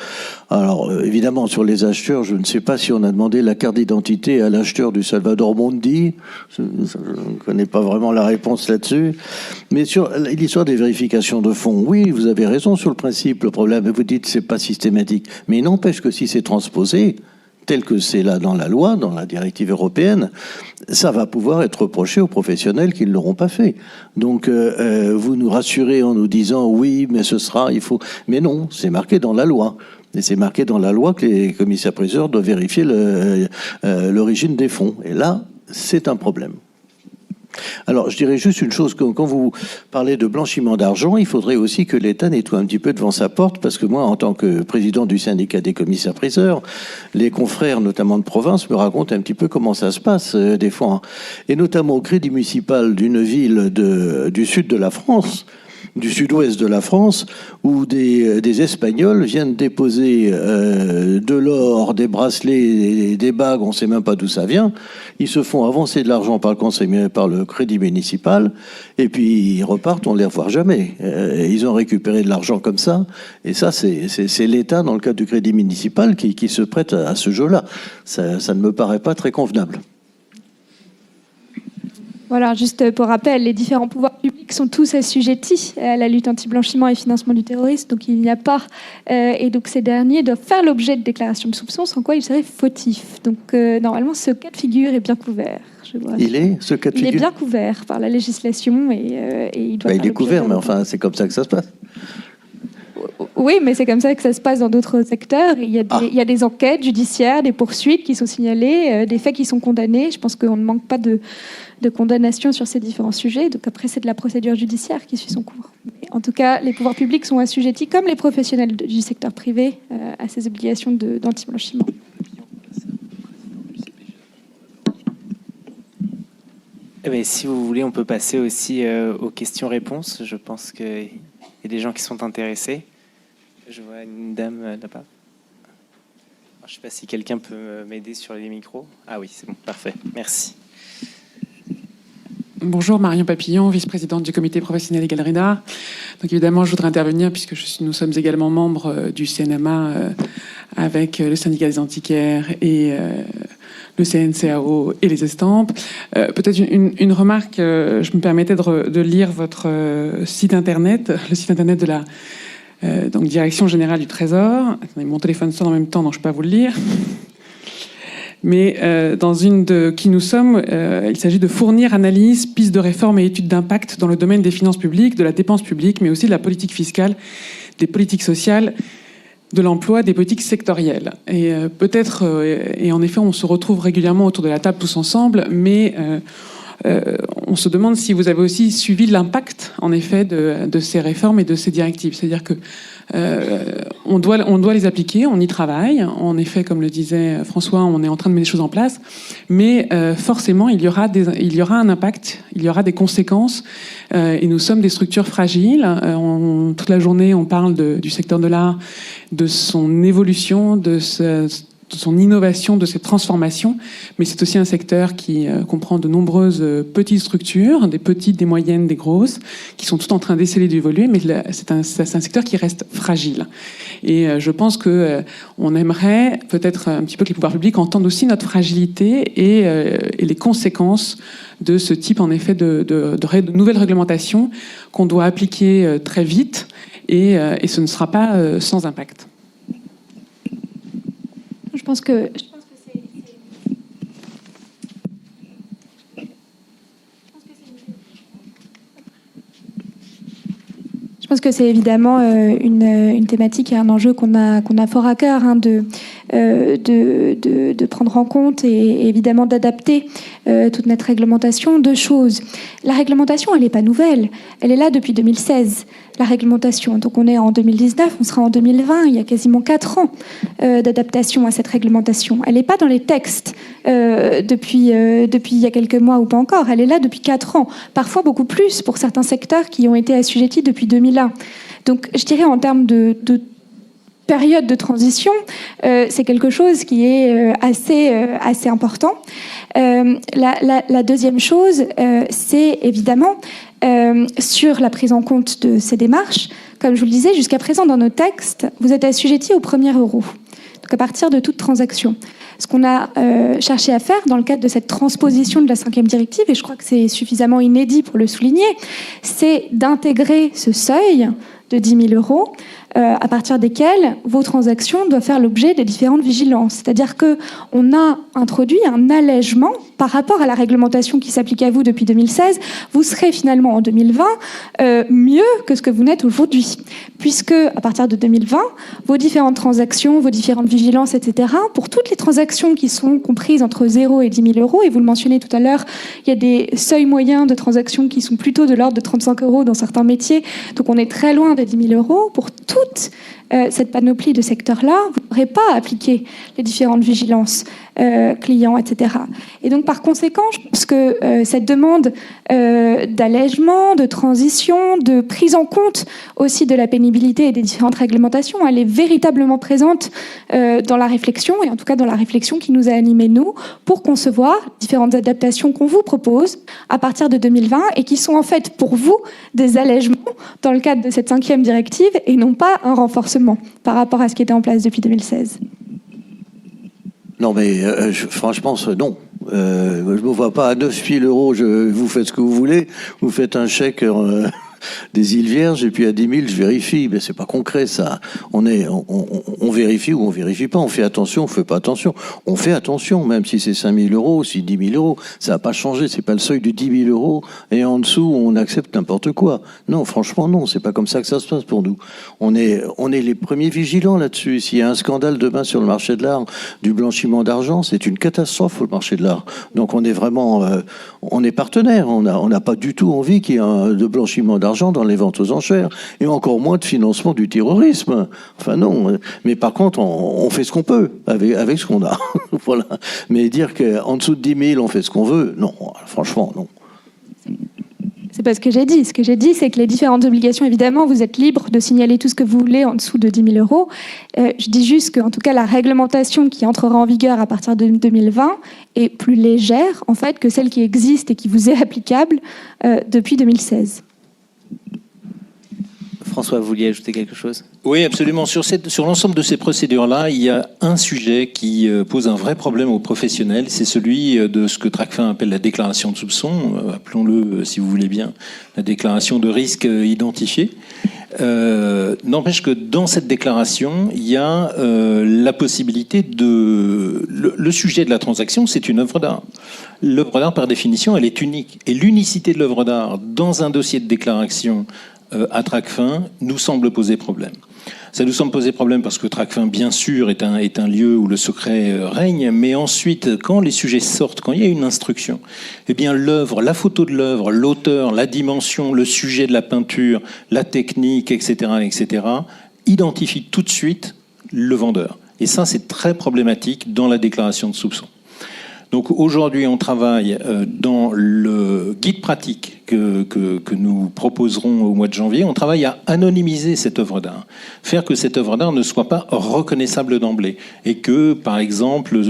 Alors, évidemment, sur les acheteurs, je ne sais pas si on a demandé la carte d'identité à l'acheteur du Salvador Mundi. Je ne connais pas vraiment la réponse là-dessus. Mais sur l'histoire des vérifications de fonds, oui, vous avez raison sur le principe. Le problème, vous dites, c'est pas systématique. Mais il n'empêche que si c'est transposé, tel que c'est là dans la loi, dans la directive européenne, ça va pouvoir être reproché aux professionnels qui ne l'auront pas fait. Donc, vous nous rassurez en nous disant, oui, mais il faut... Mais non, c'est marqué dans la loi. Et c'est marqué dans la loi que les commissaires-priseurs doivent vérifier l'origine des fonds. Et là, c'est un problème. Alors, je dirais juste une chose, quand vous parlez de blanchiment d'argent, il faudrait aussi que l'État nettoie un petit peu devant sa porte, parce que moi, en tant que président du syndicat des commissaires-priseurs, les confrères, notamment de province, me racontent un petit peu comment ça se passe, des fois. Et notamment au crédit municipal d'une ville du sud de la France, du sud-ouest de la France, où des Espagnols viennent déposer de l'or, des bracelets, des bagues, on ne sait même pas d'où ça vient. Ils se font avancer de l'argent par le crédit municipal, et puis ils repartent, on ne les revoit jamais. Ils ont récupéré de l'argent comme ça, et ça, c'est l'État, dans le cadre du crédit municipal, qui se prête à ce jeu-là. Ça ne me paraît pas très convenable. Voilà, juste pour rappel, les différents pouvoirs publics sont tous assujettis à la lutte anti-blanchiment et financement du terrorisme, donc il n'y a pas... et donc ces derniers doivent faire l'objet de déclarations de soupçon, sans quoi ils seraient fautifs. Donc normalement, ce cas de figure est bien couvert. Il est bien couvert par la législation et il doit... il est couvert, mais enfin, c'est comme ça que ça se passe. Oui, mais c'est comme ça que ça se passe dans d'autres secteurs. Il y a des enquêtes judiciaires, des poursuites qui sont signalées, des faits qui sont condamnés. Je pense qu'on ne manque pas de condamnation sur ces différents sujets. Donc après, c'est de la procédure judiciaire qui suit son cours. Mais en tout cas, les pouvoirs publics sont assujettis, comme les professionnels du secteur privé, à ces obligations d'anti-blanchiment. Eh bien, si vous voulez, on peut passer aussi aux questions-réponses. Je pense qu'il y a des gens qui sont intéressés. Je vois une dame là-bas. Je ne sais pas si quelqu'un peut m'aider sur les micros. Ah oui, c'est bon, parfait. Merci. Bonjour, Marion Papillon, vice-présidente du comité professionnel des galeries d'art. Donc évidemment, je voudrais intervenir puisque nous sommes également membres du CNMA avec le syndicat des antiquaires et le CNCAO et les estampes. Peut-être une remarque, je me permettais de lire votre site internet, le site internet de la donc, Direction Générale du Trésor. Attendez, mon téléphone sonne en même temps, donc je ne peux pas vous le lire. Mais dans une de Qui nous sommes, il s'agit de fournir analyses, pistes de réforme et études d'impact dans le domaine des finances publiques, de la dépense publique, mais aussi de la politique fiscale, des politiques sociales, de l'emploi, des politiques sectorielles. Et peut-être, et en effet, on se retrouve régulièrement autour de la table tous ensemble, mais on se demande si vous avez aussi suivi l'impact, en effet, de ces réformes et de ces directives. C'est-à-dire que on doit les appliquer, on y travaille. En effet, comme le disait François, on est en train de mettre des choses en place, mais forcément, il y aura un impact, il y aura des conséquences, et nous sommes des structures fragiles. Toute la journée, on parle du secteur de l'art, de son évolution, de son innovation, de ses transformations, mais c'est aussi un secteur qui comprend de nombreuses petites structures, des petites, des moyennes, des grosses, qui sont toutes en train d'essayer d'évoluer, mais c'est un secteur qui reste fragile. Et je pense que on aimerait peut-être un petit peu que les pouvoirs publics entendent aussi notre fragilité et les conséquences de ce type, en effet, de nouvelles réglementations qu'on doit appliquer très vite, et ce ne sera pas sans impact. Je pense que c'est évidemment une thématique et un enjeu qu'on a fort à cœur, hein, de prendre en compte et évidemment d'adapter toute notre réglementation. Deux choses. La réglementation, elle n'est pas nouvelle. Elle est là depuis 2016. La réglementation. Donc on est en 2019, on sera en 2020. Il y a quasiment 4 ans d'adaptation à cette réglementation. Elle n'est pas dans les textes depuis il y a quelques mois ou pas encore. Elle est là depuis 4 ans. Parfois beaucoup plus pour certains secteurs qui ont été assujettis depuis 2001. Donc je dirais en termes de période de transition, c'est quelque chose qui est assez important. La deuxième chose, c'est évidemment sur la prise en compte de ces démarches. Comme je vous le disais, jusqu'à présent dans nos textes, vous êtes assujettis au premier euro, donc à partir de toute transaction. Ce qu'on a cherché à faire dans le cadre de cette transposition de la 5e directive, et je crois que c'est suffisamment inédit pour le souligner, c'est d'intégrer ce seuil de 10 000 euros à partir desquels vos transactions doivent faire l'objet des différentes vigilances. C'est-à-dire qu'on a introduit un allègement par rapport à la réglementation qui s'applique à vous depuis 2016. Vous serez finalement en 2020 mieux que ce que vous n'êtes aujourd'hui, puisque à partir de 2020, vos différentes transactions, vos différentes vigilances, etc., pour toutes les transactions qui sont comprises entre 0 et 10 000 euros, et vous le mentionnez tout à l'heure, il y a des seuils moyens de transactions qui sont plutôt de l'ordre de 35 euros dans certains métiers, donc on est très loin des 10 000 euros. Pour toute cette panoplie de secteurs-là, vous n'aurez pas à appliquer les différentes vigilances clients, etc. Et donc, par conséquent, je pense que cette demande d'allègement, de transition, de prise en compte aussi de la pénibilité et des différentes réglementations, elle est véritablement présente dans la réflexion, et en tout cas dans la réflexion qui nous a animés, nous, pour concevoir différentes adaptations qu'on vous propose à partir de 2020 et qui sont en fait pour vous des allègements dans le cadre de cette 5e directive et non pas un renforcement par rapport à ce qui était en place depuis 2016. Non, mais franchement, non. Je ne me vois pas à 9 000 euros, vous faites ce que vous voulez, vous faites un chèque des îles Vierges et puis à 10 000, je vérifie. Mais c'est pas concret, ça. On vérifie ou on vérifie pas. On fait attention, on fait pas attention. On fait attention, même si c'est 5 000 euros, si 10 000 euros, ça n'a pas changé. C'est pas le seuil de 10 000 euros et en dessous, on accepte n'importe quoi. Non, franchement, non. C'est pas comme ça que ça se passe pour nous. On est les premiers vigilants là-dessus. S'il y a un scandale demain sur le marché de l'art du blanchiment d'argent, c'est une catastrophe pour le marché de l'art. Donc on est vraiment, on est partenaire. On n'a pas du tout envie qu'il y ait de blanchiment d'argent dans les ventes aux enchères, et encore moins de financement du terrorisme. Enfin non, mais par contre, on fait ce qu'on peut avec ce qu'on a. Voilà. Mais dire qu'en dessous de 10 000, on fait ce qu'on veut, non, franchement, non. C'est pas ce que j'ai dit. Ce que j'ai dit, c'est que les différentes obligations, évidemment, vous êtes libre de signaler tout ce que vous voulez en dessous de 10 000 euros. Je dis juste qu'en tout cas, la réglementation qui entrera en vigueur à partir de 2020 est plus légère, en fait, que celle qui existe et qui vous est applicable depuis 2016. François, vous vouliez ajouter quelque chose ? Oui, absolument. Sur l'ensemble de ces procédures-là, il y a un sujet qui pose un vrai problème aux professionnels, c'est celui de ce que Tracfin appelle la déclaration de soupçon, appelons-le, si vous voulez bien, la déclaration de risque identifié. N'empêche que dans cette déclaration, il y a la possibilité de... Le sujet de la transaction, c'est une œuvre d'art. L'œuvre d'art, par définition, elle est unique. Et l'unicité de l'œuvre d'art dans un dossier de déclaration à Tracfin nous semble poser problème. Ça nous semble poser problème parce que Tracfin, bien sûr, est un lieu où le secret règne, mais ensuite, quand les sujets sortent, quand il y a une instruction, eh bien l'œuvre, la photo de l'œuvre, l'auteur, la dimension, le sujet de la peinture, la technique, etc., identifie tout de suite le vendeur. Et ça, c'est très problématique dans la déclaration de soupçon. Donc aujourd'hui, on travaille dans le guide pratique que nous proposerons au mois de janvier. On travaille à anonymiser cette œuvre d'art, faire que cette œuvre d'art ne soit pas reconnaissable d'emblée et que, par exemple,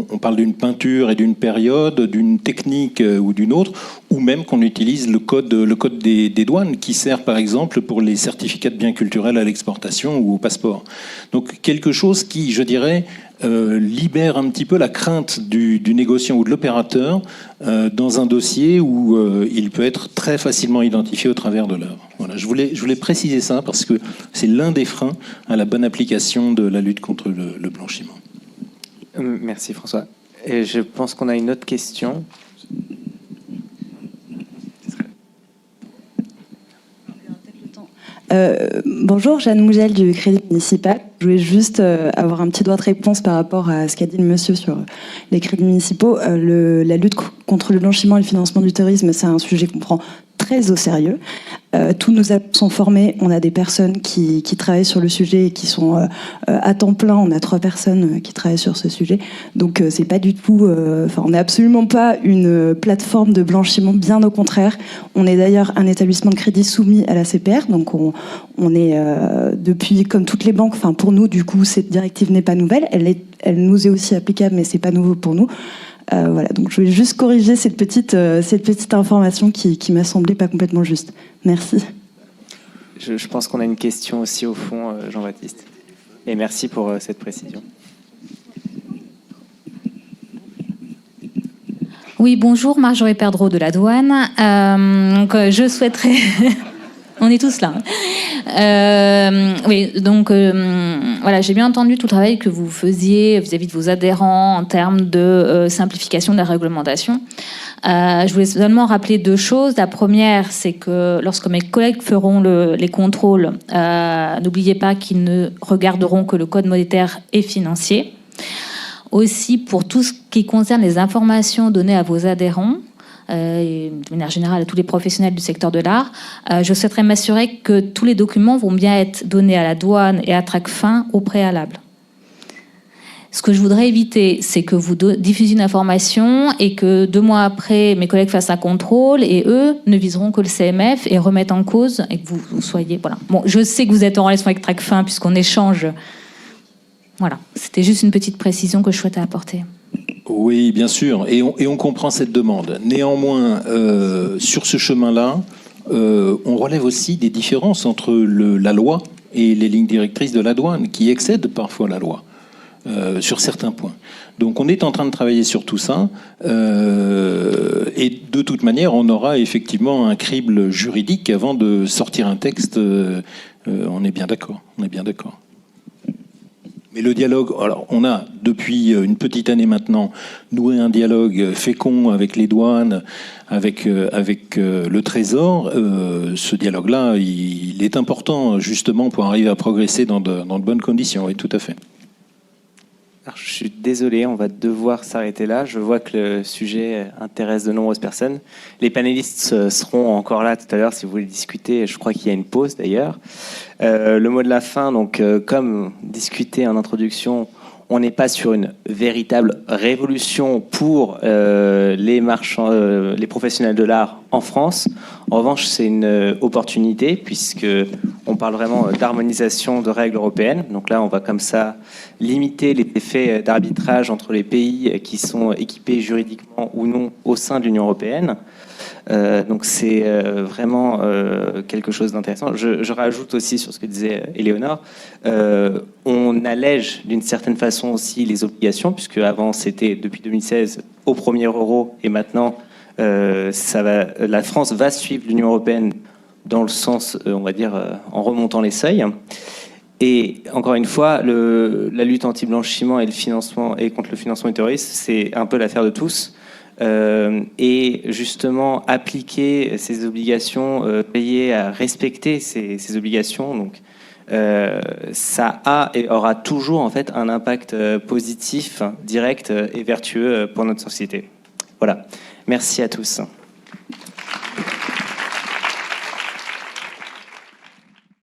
on parle d'une peinture et d'une période, d'une technique ou d'une autre, ou même qu'on utilise le code des douanes qui sert, par exemple, pour les certificats de biens culturels à l'exportation ou au passeport. Donc quelque chose qui, je dirais, libère un petit peu la crainte du négociant ou de l'opérateur dans un dossier où il peut être très facilement identifié au travers de l'œuvre. Voilà, je voulais préciser ça parce que c'est l'un des freins à la bonne application de la lutte contre le blanchiment. Merci François. Et je pense qu'on a une autre question. Bonjour, Jeanne Mougel du Crédit Municipal. Je voulais juste avoir un petit droit de réponse par rapport à ce qu'a dit le monsieur sur les crédits municipaux. La lutte contre le blanchiment et le financement du terrorisme, c'est un sujet qu'on prend très au sérieux. Tous nos agents sont formés. On a des personnes qui travaillent sur le sujet et qui sont à temps plein. On a 3 personnes qui travaillent sur ce sujet. Donc c'est pas du tout... on n'est absolument pas une plateforme de blanchiment, bien au contraire. On est d'ailleurs un établissement de crédit soumis à la CPR. Donc on est depuis, comme toutes les banques, pour nous, du coup, cette directive n'est pas nouvelle. Elle nous est aussi applicable, mais c'est pas nouveau pour nous. Voilà, donc je voulais juste corriger cette petite information qui m'a semblé pas complètement juste. Merci. Je pense qu'on a une question aussi au fond, Jean-Baptiste. Et merci pour cette précision. Oui, bonjour, Marjorie Perdreau de la Douane. Donc, je souhaiterais... On est tous là. Oui, donc voilà, j'ai bien entendu tout le travail que vous faisiez vis-à-vis de vos adhérents en termes de simplification de la réglementation. Je voulais seulement rappeler 2 choses. La première, c'est que lorsque mes collègues feront les contrôles, n'oubliez pas qu'ils ne regarderont que le code monétaire et financier. Aussi, pour tout ce qui concerne les informations données à vos adhérents, et de manière générale à tous les professionnels du secteur de l'art, je souhaiterais m'assurer que tous les documents vont bien être donnés à la douane et à Tracfin au préalable. Ce que je voudrais éviter, c'est que vous diffusiez une information et que 2 mois après, mes collègues fassent un contrôle et eux ne viseront que le CMF et remettent en cause et que vous soyez... Voilà. Bon, je sais que vous êtes en relation avec Tracfin puisqu'on échange. Voilà, c'était juste une petite précision que je souhaitais apporter. Oui, bien sûr, et on comprend cette demande. Néanmoins, sur ce chemin-là, on relève aussi des différences entre la loi et les lignes directrices de la douane, qui excèdent parfois la loi sur certains points. Donc on est en train de travailler sur tout ça, et de toute manière, on aura effectivement un crible juridique avant de sortir un texte. On est bien d'accord, Mais le dialogue, alors on a depuis une petite année maintenant noué un dialogue fécond avec les douanes, avec le Trésor. Ce dialogue-là, il est important justement pour arriver à progresser dans de bonnes conditions. Oui, tout à fait. Alors, je suis désolé, on va devoir s'arrêter là. Je vois que le sujet intéresse de nombreuses personnes. Les panélistes seront encore là tout à l'heure si vous voulez discuter. Je crois qu'il y a une pause d'ailleurs. Le mot de la fin, donc, comme discuté en introduction, On n'est pas sur une véritable révolution pour les marchands, les professionnels de l'art en France. En revanche, c'est une opportunité puisque on parle vraiment d'harmonisation de règles européennes. Donc là, on va comme ça limiter les effets d'arbitrage entre les pays qui sont équipés juridiquement ou non au sein de l'Union européenne. Donc c'est vraiment quelque chose d'intéressant. Je rajoute aussi sur ce que disait Éléonore, on allège d'une certaine façon aussi les obligations, puisque avant c'était depuis 2016 au premier euro, et maintenant la France va suivre l'Union européenne dans le sens, on va dire, en remontant les seuils. Et encore une fois, la lutte anti-blanchiment et le financement et contre le financement du terrorisme, c'est un peu l'affaire de tous. Et justement appliquer ces obligations, payer à respecter ces obligations, donc ça a et aura toujours en fait un impact positif, direct et vertueux pour notre société. Voilà. Merci à tous.